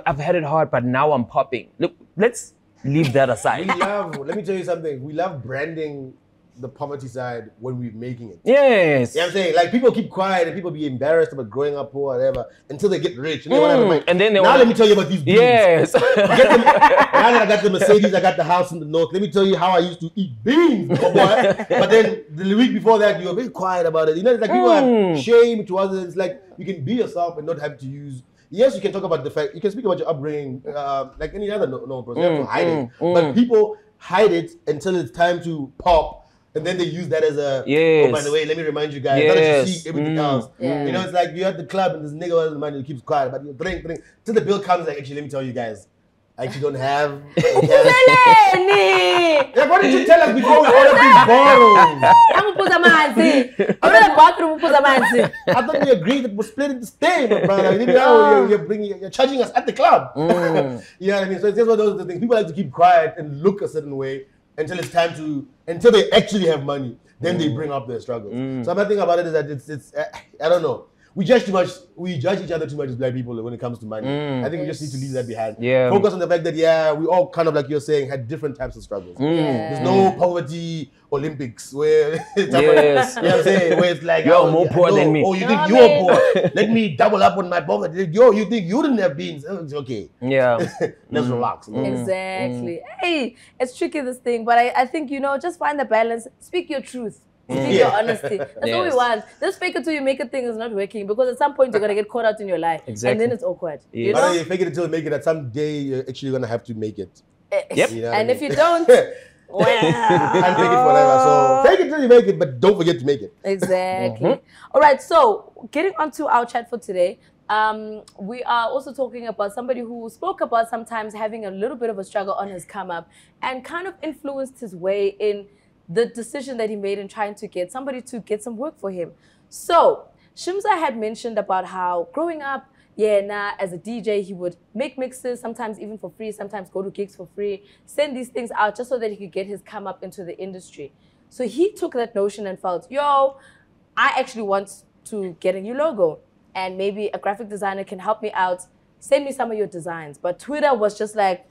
I've had it hard, but now I'm popping. Look, let's leave that aside. Let me tell you something. We love branding the poverty side when we're making it. Yes. You know what I'm saying? Like people keep quiet and people be embarrassed about growing up or whatever until they get rich. And they and then let me tell you about these beans. Yes. Now that I got the Mercedes, I got the house in the north. Let me tell you how I used to eat beans, boy. But then the week before that, you were very quiet about it. You know, it's like people have shame to others. It's like you can be yourself and not have to use. Yes, you can talk about the fact. You can speak about your upbringing, like any other normal person. You have to hide it. But people hide it until it's time to pop. And then they use that as a, oh, by the way, let me remind you guys, not that you see everything else. You know, it's like you're at the club and this nigga has the money, he keeps quiet, but you drink. Till the bill comes, like, actually, let me tell you guys, I actually don't have. Like, what did you tell us before we ordered these borrow. I'm gonna put some hands. I'm in the bathroom. Put some hands. I thought we agreed that we're splitting the stay, my brother. You're charging us at the club. You know what I mean? So it's just one of those things. People like to keep quiet and look a certain way until it's time to, until they actually have money. Then they bring up their struggles. So my thing about it is that it's I don't know. We judge too much. We judge each other too much as black people when it comes to money. I think we just need to leave that behind. Focus on the fact that we all kind of, like you're saying, had different types of struggles. There's no poverty Olympics where you know what I'm saying, where it's like you're more poor than me. Oh, you think you're poor? Let me double up on my poverty. Yo, you think you didn't have beans? It's okay. Let's relax. Exactly. Hey, it's tricky, this thing, but I think, just find the balance. Speak your truth. Speak your honesty. That's all we want. This fake it till you make it thing is not working, because at some point you're gonna get caught out in your life, and then it's awkward. You know? But you fake it until you make it. That someday you're actually gonna have to make it. You know and if you don't, well, can't make it forever. So fake it till you make it, but don't forget to make it. Exactly. All right. So getting onto our chat for today. We are also talking about somebody who spoke about sometimes having a little bit of a struggle on his come up, and kind of influenced his way in the decision that he made in trying to get somebody to get some work for him. So Shimza had mentioned about how growing up, as a DJ, he would make mixes, sometimes even for free, sometimes go to gigs for free, send these things out just so that he could get his come up into the industry. So he took that notion and felt, I actually want to get a new logo, and maybe a graphic designer can help me out, send me some of your designs. But Twitter was just like,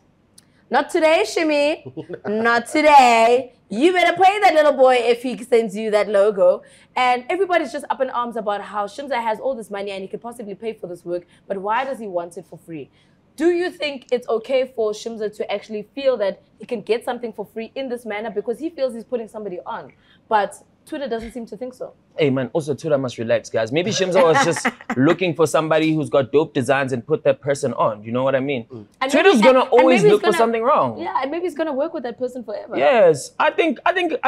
not today, Shimmy. Not today. You better pay that little boy if he sends you that logo. And everybody's just up in arms about how Shimza has all this money and he could possibly pay for this work, but why does he want it for free? Do you think it's okay for Shimza to actually feel that he can get something for free in this manner because he feels he's putting somebody on? But Twitter doesn't seem to think so. Hey man, also Twitter must relax, guys. Maybe Shimza was just looking for somebody who's got dope designs and put that person on. You know what I mean? Twitter's gonna always look for something wrong. Yeah, and maybe he's gonna work with that person forever. Yes, I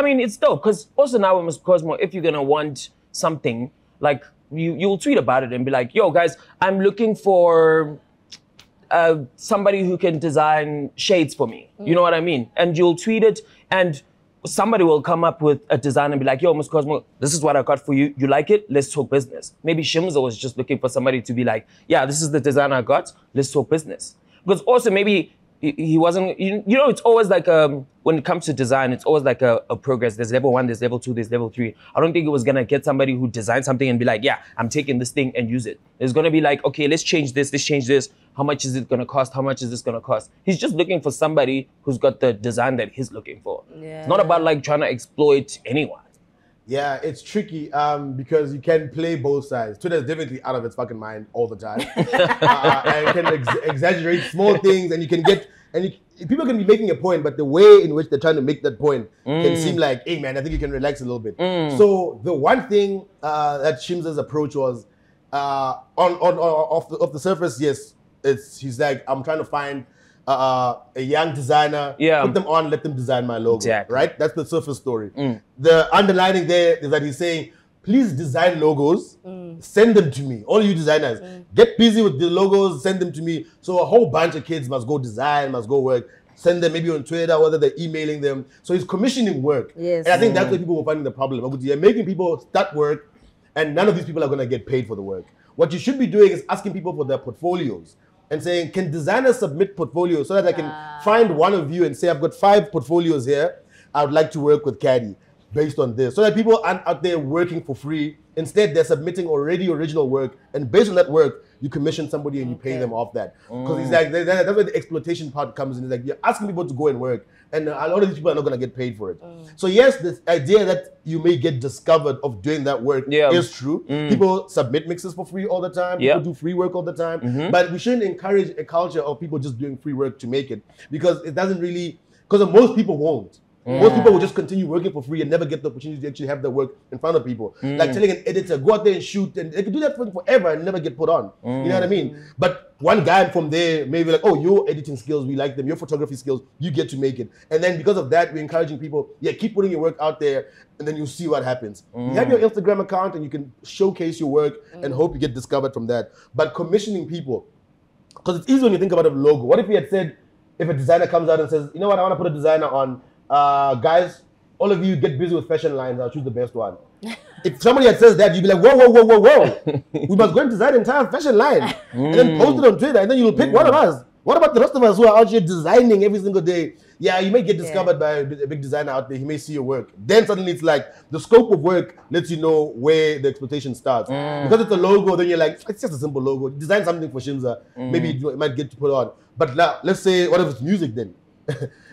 mean, it's dope, because also now with Cosmo, if you're gonna want something, like you'll tweet about it and be like, yo guys, I'm looking for somebody who can design shades for me. You know what I mean? And you'll tweet it, and somebody will come up with a design and be like, yo, Ms. Cosmo, this is what I got for you. You like it? Let's talk business. Maybe Shimza was just looking for somebody to be like, yeah, this is the design I got. Let's talk business. Because also maybe he wasn't, it's always like, when it comes to design, it's always like a progress. There's level 1, there's level 2, there's level 3. I don't think it was going to get somebody who designed something and be like, yeah, I'm taking this thing and use it. It's going to be like, okay, let's change this, let's change this. How much is it going to cost? How much is this going to cost? He's just looking for somebody who's got the design that he's looking for. Yeah. It's not about like trying to exploit anyone. Yeah, it's tricky because you can play both sides. Twitter's definitely out of its fucking mind all the time. And can exaggerate small things, and you can get, people can be making a point, but the way in which they're trying to make that point can seem like, hey man, I think you can relax a little bit. So the one thing that Shimza's approach was, off the surface, yes, he's like, I'm trying to find a young designer, put them on, let them design my logo, right? That's the surface story. The underlining there is that he's saying, please design logos, send them to me. All you designers, get busy with the logos, send them to me. So a whole bunch of kids must go design, must go work, send them maybe on Twitter, whether they're emailing them. So he's commissioning work. Yes. And I think that's where people were finding the problem. You're making people start work, and none of these people are going to get paid for the work. What you should be doing is asking people for their portfolios and saying, can designers submit portfolios so that I can find one of you and say, I've got 5 portfolios here. I would like to work with Caddy based on this. So that people aren't out there working for free. Instead, they're submitting already original work. And based on that work, you commission somebody and you pay them off that. Because it's like, that's where the exploitation part comes in. It's like, you're asking people to go and work. And a lot of these people are not going to get paid for it. So yes, this idea that you may get discovered of doing that work is true. People submit mixes for free all the time. People do free work all the time. But we shouldn't encourage a culture of people just doing free work to make it. Because it doesn't really, because most people won't. Most people will just continue working for free and never get the opportunity to actually have their work in front of people. Like telling an editor, go out there and shoot, and they can do that for forever and never get put on. You know what I mean? But one guy from there may be like, oh, your editing skills, we like them, your photography skills, you get to make it. And then because of that, we're encouraging people, keep putting your work out there, and then you'll see what happens. You have your Instagram account and you can showcase your work and hope you get discovered from that. But commissioning people, because it's easy when you think about a logo. What if we had said, if a designer comes out and says, you know what, I want to put a designer on, guys, all of you get busy with fashion lines, I'll choose the best one. If somebody that says that, you'd be like, whoa. We must go and design an entire fashion line and then post it on Twitter, and then you'll pick one of us. What about the rest of us who are out here designing every single day? Yeah, you may get discovered by a big designer out there. He may see your work. Then suddenly it's like the scope of work lets you know where the exploitation starts. Because it's a logo, then you're like, it's just a simple logo. Design something for Shimza. Maybe it might get to put on. But now, let's say, what if it's music then?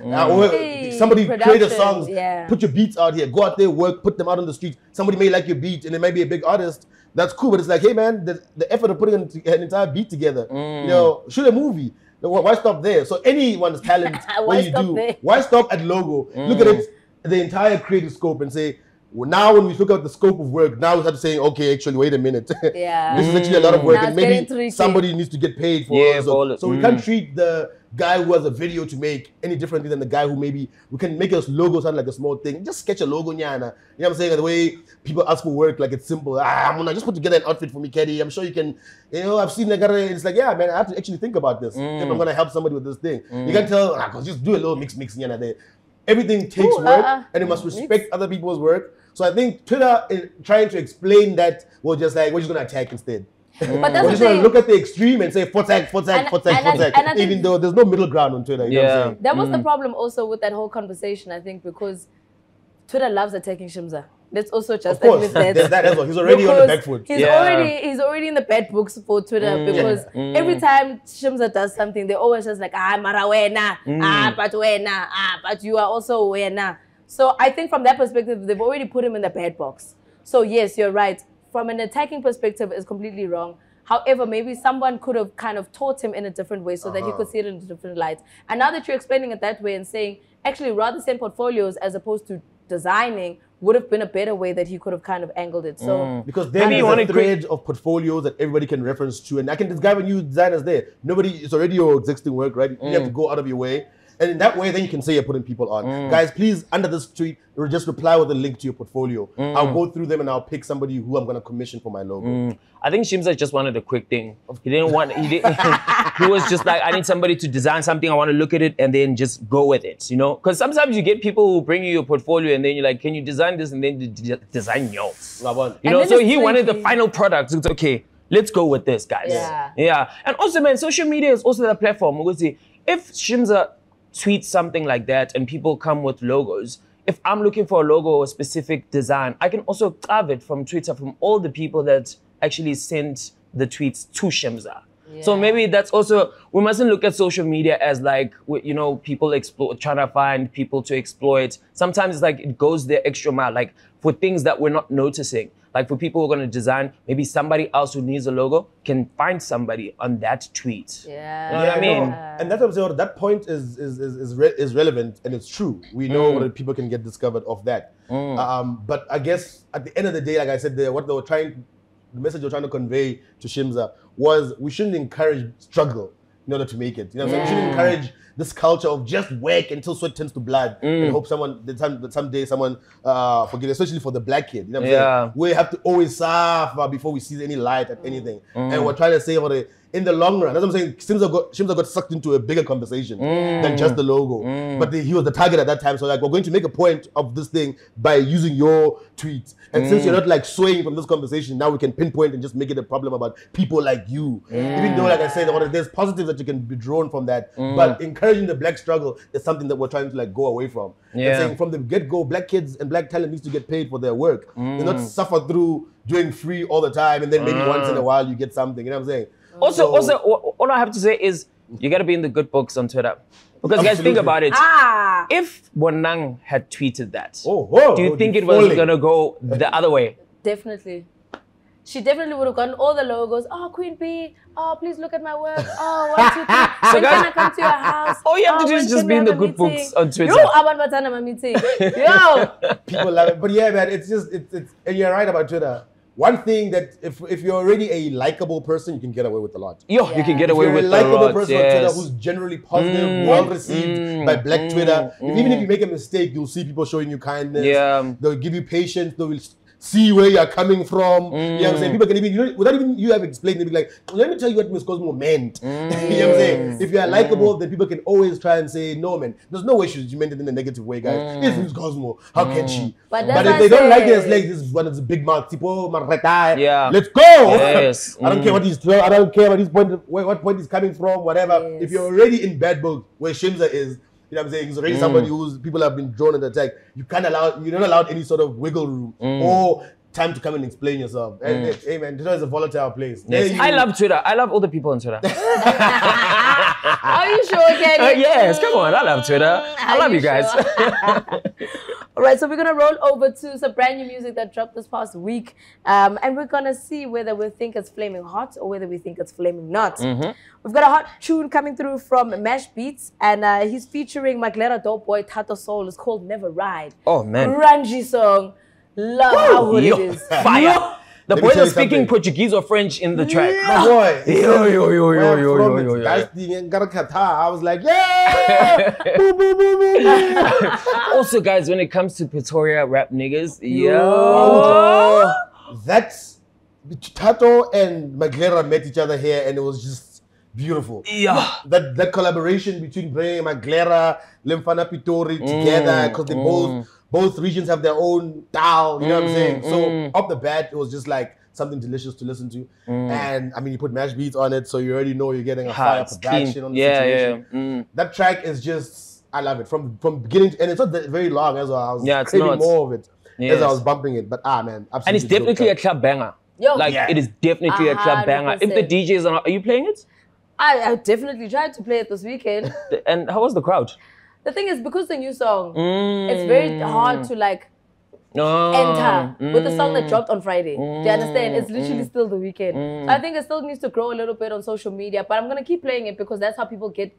Or somebody create a song, put your beats out here, go out there, work, put them out on the street. Somebody may like your beat, and it might be a big artist. That's cool, but it's like, hey man, the effort of putting an entire beat together, you know, shoot a movie. Why stop there? So anyone's talent, when you do, why stop at logo? Look at it, the entire creative scope, and say, well, now when we look at the scope of work, now we start saying, okay, actually, wait a minute. This is actually a lot of work, now and maybe somebody needs to get paid for it. So we can't treat the guy who has a video to make any differently than the guy who maybe, we can make a logo sound like a small thing. Just sketch a logo, nyana. You know what I'm saying? The way people ask for work, like it's simple. I'm gonna just put together an outfit for me, Keddy. I'm sure you can, you know, I've seen that. It's like, yeah, man, I have to actually think about this if I'm gonna help somebody with this thing. You can tell, just do a little mix, nyana there. Everything takes work, and you must respect other people's work. So I think Twitter is trying to explain that we're just like, we're just gonna attack instead. But that's we're just gonna look at the extreme and say fotek, even though there's no middle ground on Twitter. You know what I'm saying? That was the problem also with that whole conversation, I think, because Twitter loves attacking Shimza. Let's also just admit that. There's that as well. He's already on the back foot. He's already in the bad books for Twitter because every time Shimza does something, they're always just like, mara wena, but you are also wena. So I think from that perspective, they've already put him in the bad box. So yes, you're right. From an attacking perspective, it's completely wrong. However, maybe someone could have kind of taught him in a different way so that he could see it in a different light. And now that you're explaining it that way and saying, actually, rather send portfolios as opposed to designing would have been a better way that he could have kind of angled it. So because then you want a thread of portfolios that everybody can reference to, and I can discover new designers there. It's already your existing work, right? You have to go out of your way. And in that way, then you can say you're putting people on. Guys, please, under this tweet, just reply with a link to your portfolio. I'll go through them and I'll pick somebody who I'm going to commission for my logo. I think Shimza just wanted a quick thing. He didn't want, he was just like, I need somebody to design something. I want to look at it and then just go with it, you know? Because sometimes you get people who bring you your portfolio and then you're like, can you design this? And then you design yours. You know, so he wanted the final product. It's okay, let's go with this, guys. Yeah. And also, man, social media is also the platform. If Shimza tweet something like that and people come with logos, if I'm looking for a logo or a specific design, I can also carve it from Twitter from all the people that actually sent the tweets to Shimza. So maybe that's also, we mustn't look at social media as like, you know, people trying to find people to exploit. Sometimes it's like it goes the extra mile, like for things that we're not noticing. Like for people who are going to design, maybe somebody else who needs a logo can find somebody on that tweet. You know what I mean? And that's what I'm saying. That point is relevant and it's true. We know that people can get discovered off that. But I guess at the end of the day, like I said, the message they were trying to convey to Shimza was we shouldn't encourage struggle in order to make it. You know, so we shouldn't encourage this culture of just work until sweat turns to blood and hope someday someone forgive, especially for the black kid. You know what I'm saying? We have to always suffer before we see any light at anything. And we're trying to say about it in the long run. That's what I'm saying. Shimza got sucked into a bigger conversation than just the logo. But he was the target at that time. So like, we're going to make a point of this thing by using your tweets. And since you're not like swaying from this conversation, now we can pinpoint and just make it a problem about people like you. Even though, like I said, there's positives that you can be drawn from that. But encouraging the black struggle is something that we're trying to like go away from. And saying from the get-go, black kids and black talent needs to get paid for their work. They not suffer through doing free all the time and then maybe once in a while you get something. You know what I'm saying? Also, all I have to say is you got to be in the good books on Twitter. Because guys, think about it. If Bonang had tweeted that, do you think it was going to go the other way? Definitely. She definitely would have gotten all the logos. Oh, Queen B. Oh, please look at my work. Oh, 1, 2, 3. So when guys, can I come to your house? All you have to do is just be in the good books on Twitter. Yo, Aban Batana meeting. Yo. People love it. But yeah, man, it's and you're right about Twitter. One thing that if you're already a likable person, you can get away with a lot. You can get away with a lot. If you're a likable person on Twitter who's generally positive, well received by black Twitter, even if you make a mistake, you'll see people showing you kindness. They'll give you patience. see where you're coming from. You know what I'm saying? People can even, without even you have explained, they'll be like, let me tell you what Miss Cosmo meant. You know what I'm saying? If you're likable, then people can always try and say, no, man, there's no way she meant it in a negative way, guys. It's Miss Cosmo. How can she? But if they don't like it, it's like this one of the big mouth, tipo, let's go. Yes. I don't care what what point he's coming from, whatever. If you're already in bad mood, where Shimza is, you know what I'm saying? He's already somebody who's people have been drawn and attacked. You're not allowed any sort of wiggle room or time to come and explain yourself. Hey man, Twitter is a volatile place. Yes. I love Twitter. I love all the people on Twitter. Are you sure, Kenny? Yes, come on. I love Twitter. I love you guys. All right, so we're going to roll over to some brand new music that dropped this past week. And we're going to see whether we think it's flaming hot or whether we think it's flaming not. We've got a hot tune coming through from Mash Beats. And he's featuring Maglera Dope Boy, Tato Soul. It's called Never Ride. Oh, man. Grungy song. Love how good it is. Fire. The boys are speaking Portuguese or French in the track. My boy. Yo. I was like, yeah! Boo, boo, boo, boo. Also, guys, when it comes to Pretoria rap niggas, that's Tato and Maglera met each other here, and it was just beautiful. Yeah. That collaboration between Bray and Maglera, Limfana Pitori together, because they both regions have their own style, you know what I'm saying? So off the bat, it was just like something delicious to listen to. And I mean, you put Mash Beats on it, so you already know you're getting a fire production on the situation. That track is just, I love it. From beginning to end, it's not very long as well. I was craving more of it as I was bumping it. But man, absolutely. And it's definitely a club banger. It is definitely a club banger. If the DJs are you playing it? I definitely tried to play it this weekend. And how was the crowd? The thing is, because the new song, it's very hard to like enter with the song that dropped on Friday. Do you understand? It's literally still the weekend. So I think it still needs to grow a little bit on social media, but I'm going to keep playing it because that's how people get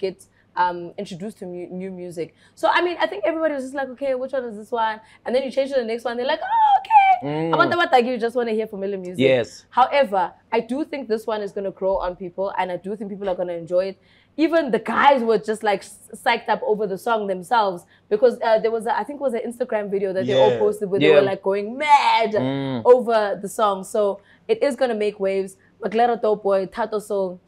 introduced to new music. So, I mean, I think everybody was just like, okay, which one is this one? And then you change to the next one. They're like, oh, okay. I wonder what you just want to hear familiar music. Yes. However, I do think this one is going to grow on people, and I do think people are going to enjoy it. Even the guys were just like psyched up over the song themselves because there was I think it was an Instagram video that they all posted where they were like going mad over the song. So it is going to make waves. Maglera Dope Boy, Tato Soul.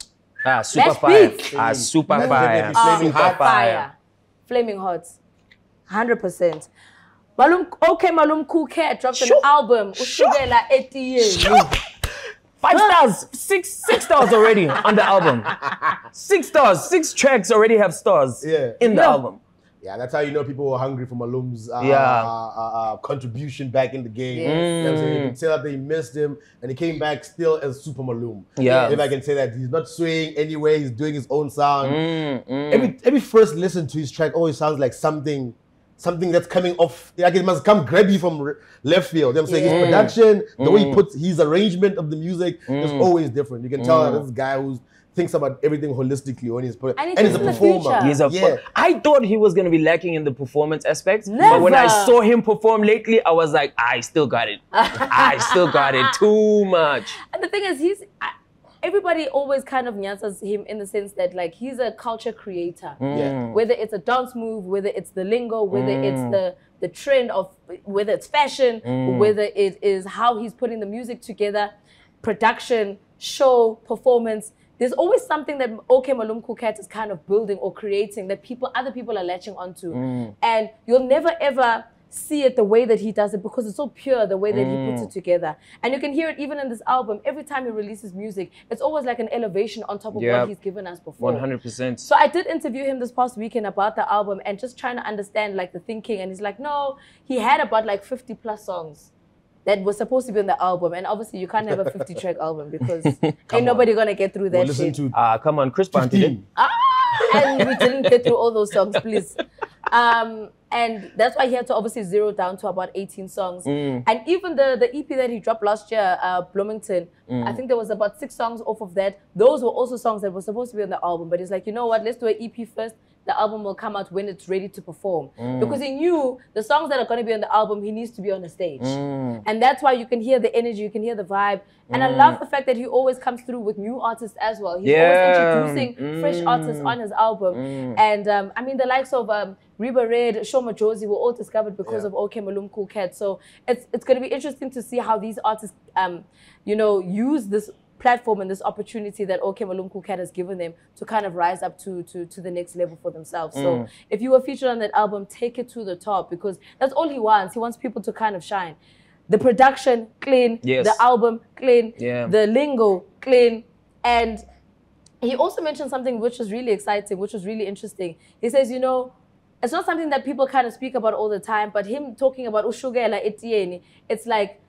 Super fire. Super fire. Flaming hot. Fire. Flaming hot. 100%. Malum Cool Cat dropped an album. Ushugela 80 years. 5 stars, 6 stars already on the album. 6 stars, 6 tracks already have stars in the album. Yeah, that's how you know people were hungry for Malum's contribution back in the game. You know what I'm saying? You can tell that they missed him, and he came back still as Super Malum. Yeah, if I can say that, he's not swaying anywhere. He's doing his own sound. Every first listen to his track always sounds like something that's coming off, like it must come grabby from left field. You know what I'm saying? His production, the way he puts his arrangement of the music is always different. You can tell that this guy who thinks about everything holistically when he's and he's a performer. I thought he was going to be lacking in the performance aspect, but when I saw him perform lately, I was like, I still got it. I still got it too much. And the thing is, everybody always kind of nyansas him in the sense that like he's a culture creator. Whether it's a dance move, whether it's the lingo, whether it's the trend of, whether it's fashion, whether it is how he's putting the music together, production, show, performance. There's always something that OK Malum Cool Cat is kind of building or creating that other people are latching onto. And you'll never ever see it the way that he does it because it's so pure the way that he puts it together. And you can hear it even in this album. Every time he releases music, it's always like an elevation on top of what he's given us before. 100%. So I did interview him this past weekend about the album and just trying to understand like the thinking. And he's like, no, he had about like 50 plus songs that was supposed to be on the album. And obviously you can't have a 50 track album because ain't nobody gonna get through that shit. Come on, Chris Brown did. And we didn't get through all those songs, please. And that's why he had to obviously zero down to about 18 songs. And even the EP that he dropped last year, Bloomington, I think there was about 6 songs off of that. Those were also songs that were supposed to be on the album. But he's like, you know what, let's do an EP first, the album will come out when it's ready to perform. Because he knew the songs that are going to be on the album, he needs to be on the stage. And that's why you can hear the energy, you can hear the vibe. And I love the fact that he always comes through with new artists as well. He's always introducing fresh artists on his album. And I mean, the likes of Reba Red, Shoma Josie were all discovered because of OK Malum Cool Cat. So it's going to be interesting to see how these artists, use this platform and this opportunity that OK Malum Cool Cat has given them to kind of rise up to the next level for themselves. So if you were featured on that album, take it to the top, because that's all he wants. He wants people to kind of shine. The production, clean. The album, clean. The lingo, clean. And he also mentioned something which was really exciting, which was really interesting. He says, it's not something that people kind of speak about all the time, but him talking about ushukela etieni, it's like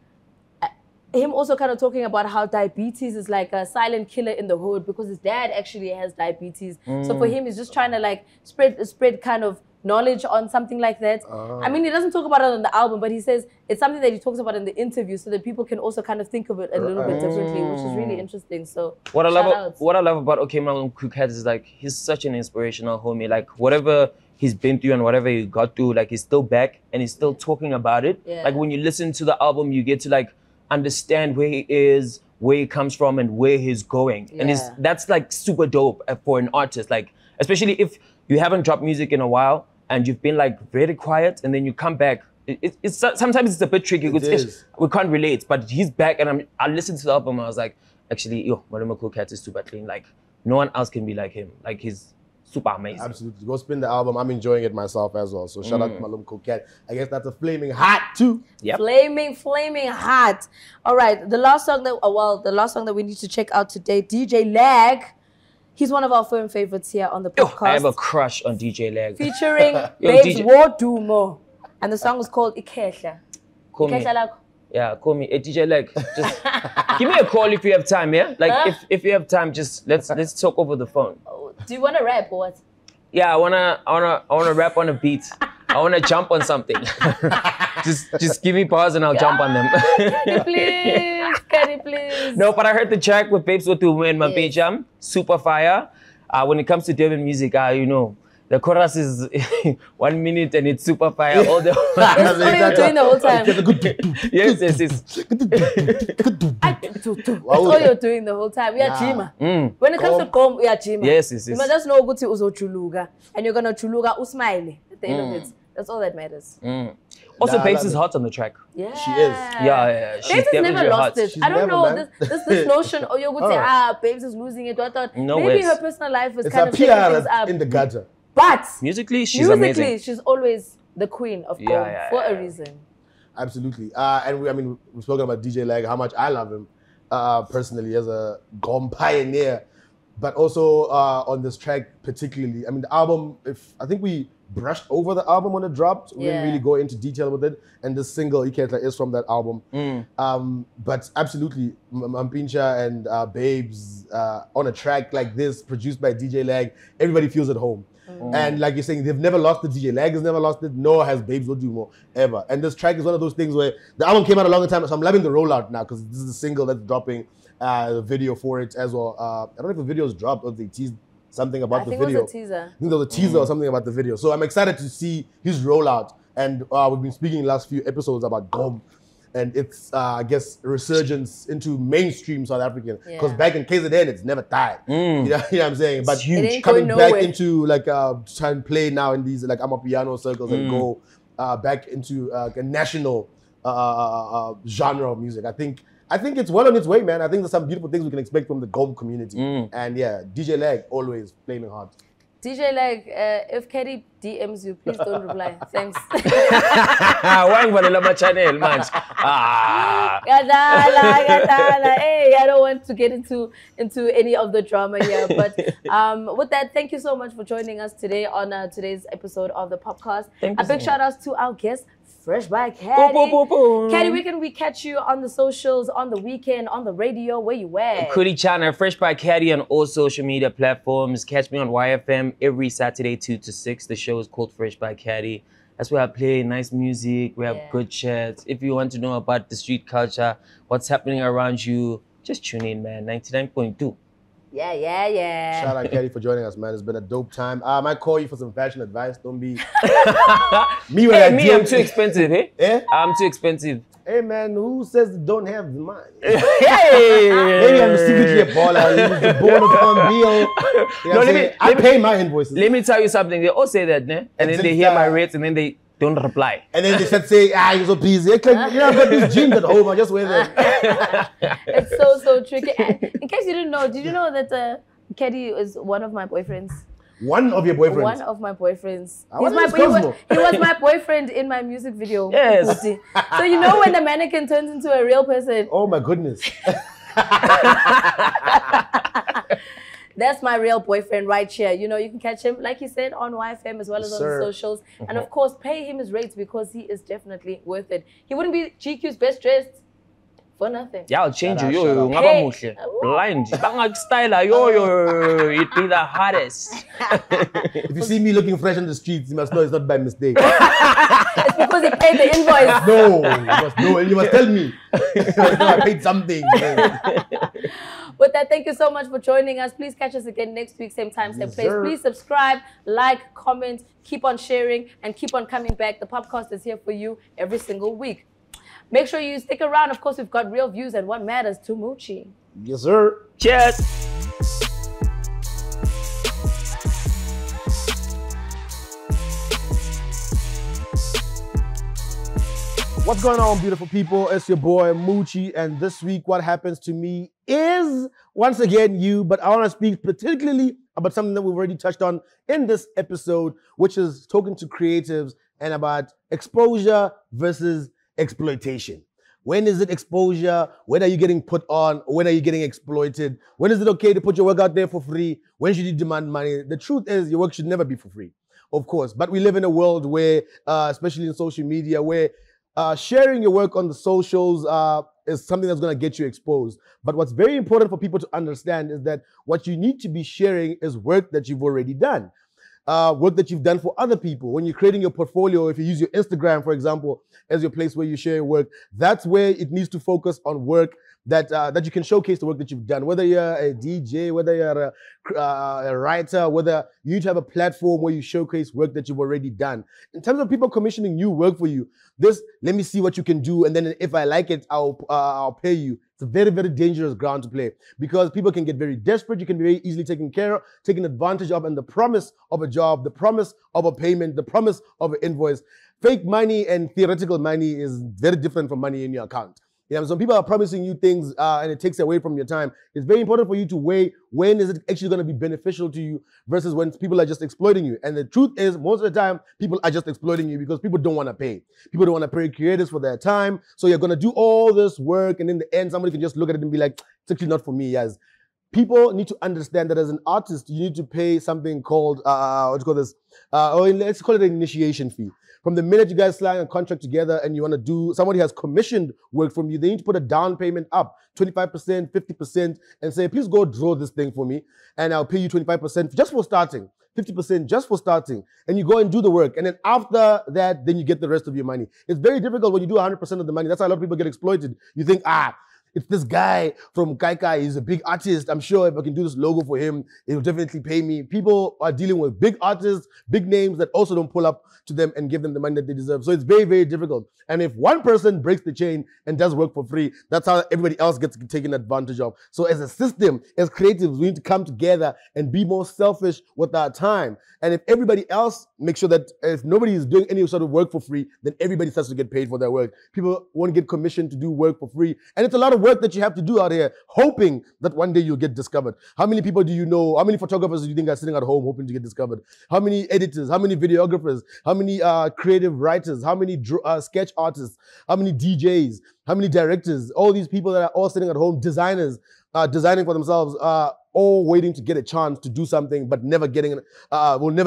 him also kind of talking about how diabetes is like a silent killer in the hood, because his dad actually has diabetes. So for him, he's just trying to like spread kind of knowledge on something like that. I mean, he doesn't talk about it on the album, but he says it's something that he talks about in the interview, so that people can also kind of think of it a little bit differently, which is really interesting. So what I love about OK Malum Cool Cat is like he's such an inspirational homie. Like whatever he's been through and whatever he got through, like he's still back and he's still talking about it. Like when you listen to the album, you get to like understand where he is, where he comes from, and where he's going. And that's like super dope for an artist. Like especially if you haven't dropped music in a while and you've been like very quiet, and then you come back. It's sometimes it's a bit tricky. We can't relate, but he's back, and I listened to the album and I was like, actually, Malum Cool Cat is super clean. Like no one else can be like him. Like he's super amazing. Absolutely. Go spin the album. I'm enjoying it myself as well. So shout out to Malum Cool Cat. I guess that's a flaming hot too. Flaming hot. All right. The last song that we need to check out today, DJ Lag. He's one of our firm favorites here on the podcast. I have a crush on DJ Lag. Featuring Babes Wodumo. And the song is called Ikehla. Ikehla Lako. Yeah, call me DJ Lag. Just give me a call if you have time, yeah? Like if you have time, just let's talk over the phone. Do you want to rap or what? Yeah, I wanna rap on a beat. I wanna jump on something. just give me pause and I'll jump on them. Can you please? No, but I heard the track with Babes Wodumo and Mampin Jam, super fire. When it comes to Durban music, the chorus is 1 minute and it's super fire all the That's all you're doing the whole time. Yes. That's all you're doing the whole time. We are Jima. When it comes to Kom, we are Jima. Yes. You must just know Guti Uzo Chuluga. And you're gonna Chuluga Usmile at the end of it. That's all that matters. Also, Babes is hot on the track. Yeah. She is. Yeah. She's Babes has never lost hot. it. I don't know, this notion, you're going to say, Babes is losing it. I thought maybe her personal life is kind of shaking things up. In the gutter. But musically, she's amazing. She's always the queen of Gom for a reason. Absolutely. And we've spoken about DJ Lag, how much I love him personally as a Gom pioneer, but also on this track particularly. I mean, the album, I think we brushed over the album when it dropped. We didn't really go into detail with it. And this single, Iketla, is from that album. But absolutely, Mampincha and Babes on a track like this, produced by DJ Lag, everybody feels at home. And like you're saying, they've never lost it. DJ Lag has never lost it, nor has Babes Wodumo ever. And this track is one of those things where the album came out a long time, so I'm loving the rollout now because this is the single that's dropping, the video for it as well. I don't know if the video's dropped or they teased something about the video. I think it was a teaser. I think there was a teaser or something about the video. So I'm excited to see his rollout. And we've been speaking in the last few episodes about Gom and its, I guess, resurgence into mainstream South African. Because back in KZN, it's never died. You know what I'm saying? But huge. Coming back into like trying to play now in these like Amapiano circles and go back into a national genre of music. I think it's well on its way, man. I think there's some beautiful things we can expect from the Gom community. And yeah, DJ Lag always flaming hard. DJ Lag, if Katie DMs you, please don't reply. Thanks. Channel, man. Hey, I don't want to get into any of the drama here. But with that, thank you so much for joining us today on today's episode of the POPcast. A big shout out to our guest, Fresh by Caddy. Caddy, where can we catch you on the socials, on the weekend, on the radio? Where you at? Kudi Chana, Fresh by Caddy on all social media platforms. Catch me on YFM every Saturday 2 to 6. The show is called Fresh by Caddy. That's where I play nice music. We have good chats. If you want to know about the street culture, what's happening around you, just tune in, man. 99.2. Yeah. Shout out Kelly for joining us, man. It's been a dope time. I might call you for some fashion advice. Don't be me when I'm too expensive, eh? Eh? I'm too expensive. Hey man, who says they don't have the money? Hey! Maybe I'm secretly a baller. The baller on bill. I pay my invoices. Let me tell you something. They all say that, ne? And then they hear my rates and then they don't reply. And then they start saying, you're so busy. I've got these jeans at home. I just wear them. It's so tricky. In case you didn't know, did you know that Keddy is one of my boyfriends? One of your boyfriends? One of my boyfriends. He was my boyfriend in my music video. Yes. So you know when the mannequin turns into a real person? Oh my goodness. That's my real boyfriend right here. You know, you can catch him, like he said, on YFM as well as on the socials. And of course, pay him his rates because he is definitely worth it. He wouldn't be GQ's best dressed for nothing. Yeah, I'll change you. Yo, blind. Style, it'd be the hardest. If you see me looking fresh on the streets, you must know it's not by mistake. It's because he paid the invoice. No, you must tell me. I paid something. With that, thank you so much for joining us. Please catch us again next week, same time, same place. Please subscribe, like, comment, keep on sharing, and keep on coming back. The POPcast is here for you every single week. Make sure you stick around. Of course, we've got real views and what matters to Moochie. Yes, sir. Cheers. What's going on, beautiful people? It's your boy Moochie, and this week what happens to me is, once again, you, but I want to speak particularly about something that we've already touched on in this episode, which is talking to creatives and about exposure versus exploitation. When is it exposure? When are you getting put on? When are you getting exploited? When is it okay to put your work out there for free? When should you demand money? The truth is your work should never be for free, of course. But we live in a world where, especially in social media, where sharing your work on the socials is something that's going to get you exposed. But what's very important for people to understand is that what you need to be sharing is work that you've already done. Work that you've done for other people. When you're creating your portfolio, if you use your Instagram, for example, as your place where you share your work, that's where it needs to focus on work that you can showcase the work that you've done. Whether you're a DJ, whether you're a writer, whether you need to have a platform where you showcase work that you've already done. In terms of people commissioning you work for you, let me see what you can do, and then if I like it, I'll pay you. It's a very, very dangerous ground to play because people can get very desperate. You can be very easily taken advantage of, and the promise of a job, the promise of a payment, the promise of an invoice. Fake money and theoretical money is very different from money in your account. You know, some people are promising you things and it takes away from your time. It's very important for you to weigh when is it actually going to be beneficial to you versus when people are just exploiting you. And the truth is, most of the time, people are just exploiting you because people don't want to pay. People don't want to pay creators for their time. So you're going to do all this work, and in the end, somebody can just look at it and be like, it's actually not for me, guys. People need to understand that as an artist, you need to pay something called, let's call it an initiation fee. From the minute you guys sign a contract together and you want to do, somebody has commissioned work from you, they need to put a down payment up, 25%, 50%, and say, please go draw this thing for me, and I'll pay you 25% just for starting, 50% just for starting, and you go and do the work. And then after that, then you get the rest of your money. It's very difficult when you do 100% of the money. That's how a lot of people get exploited. You think, it's this guy from Kaikai, he's a big artist. I'm sure if I can do this logo for him, he'll definitely pay me. People are dealing with big artists, big names that also don't pull up to them and give them the money that they deserve. So it's very, very difficult. And if one person breaks the chain and does work for free, that's how everybody else gets taken advantage of. So as a system, as creatives, we need to come together and be more selfish with our time. And if everybody else makes sure that if nobody is doing any sort of work for free, then everybody starts to get paid for their work. People won't get commissioned to do work for free. And it's a lot of work that you have to do out here, hoping that one day you'll get discovered. How many people do you know? How many photographers do you think are sitting at home hoping to get discovered? How many editors? How many videographers? How many creative writers? How many sketch artists? How many DJs? How many directors? All these people that are all sitting at home, designers, designing for themselves, all waiting to get a chance to do something, but will never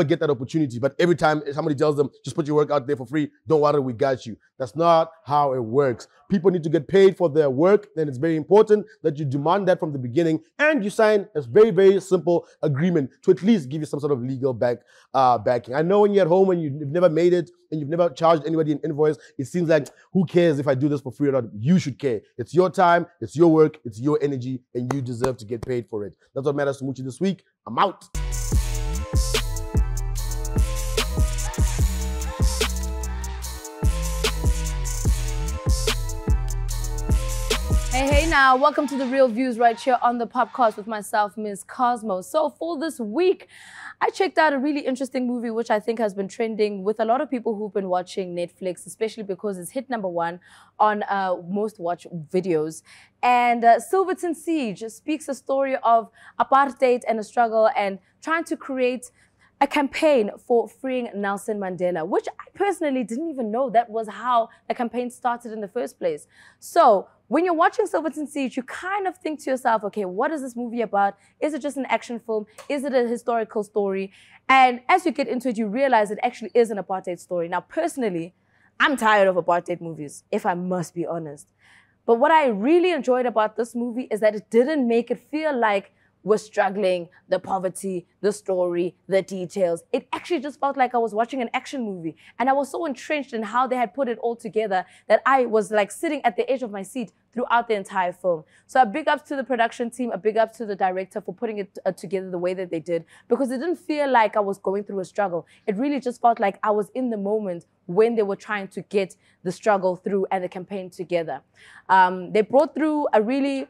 get that opportunity. But every time somebody tells them, just put your work out there for free, don't worry, we got you. That's not how it works. People need to get paid for their work, and it's very important that you demand that from the beginning, and you sign a very, very simple agreement to at least give you some sort of legal backing. I know when you're at home and you've never made it, and you've never charged anybody an invoice, it seems like, who cares if I do this for free or not? You should care. It's your time, it's your work, it's your energy, and you deserve to get paid for it. That's That's what matters to Moochie this week. I'm out. Hey now, welcome to The Real Views right here on the POPcast with myself, Ms. Cosmo. So for this week, I checked out a really interesting movie which I think has been trending with a lot of people who've been watching Netflix, especially because it's hit #1 on most watched videos. And Silverton Siege speaks a story of apartheid and a struggle and trying to create a campaign for freeing Nelson Mandela, which I personally didn't even know that was how the campaign started in the first place. So when you're watching Silverton Siege, you kind of think to yourself, okay, what is this movie about? Is it just an action film? Is it a historical story? And as you get into it, you realize it actually is an apartheid story. Now, personally, I'm tired of apartheid movies, if I must be honest. But what I really enjoyed about this movie is that it didn't make it feel like we're struggling, the poverty, the story, the details. It actually just felt like I was watching an action movie. And I was so entrenched in how they had put it all together that I was like sitting at the edge of my seat throughout the entire film. So a big ups to the production team, a big ups to the director for putting it together the way that they did, because it didn't feel like I was going through a struggle. It really just felt like I was in the moment when they were trying to get the struggle through and the campaign together. They brought through a really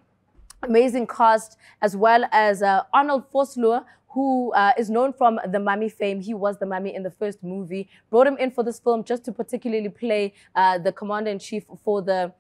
amazing cast, as well as Arnold Vosloo, who is known from the Mummy fame. He was the Mummy in the first movie. Brought him in for this film just to particularly play the commander-in-chief for the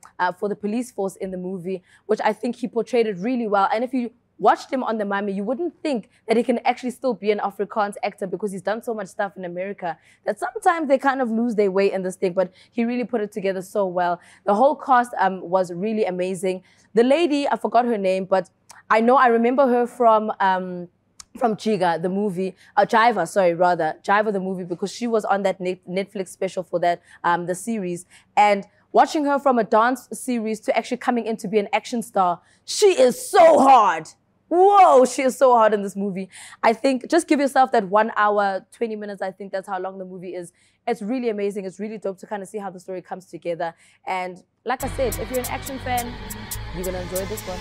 police force in the movie, which I think he portrayed it really well. And if you watched him on The Mummy, you wouldn't think that he can actually still be an Afrikaans actor, because he's done so much stuff in America that sometimes they kind of lose their way in this thing, but he really put it together so well. The whole cast was really amazing. The lady, I forgot her name, but I remember her from Jiga, the movie, Jiva, the movie, because she was on that Netflix special for that, the series. And watching her from a dance series to actually coming in to be an action star, she is so hard. Whoa, she is so hard in this movie. I think just give yourself that 1 hour, 20 minutes. I think that's how long the movie is. It's really amazing. It's really dope to kind of see how the story comes together. And like I said, if you're an action fan, you're going to enjoy this one.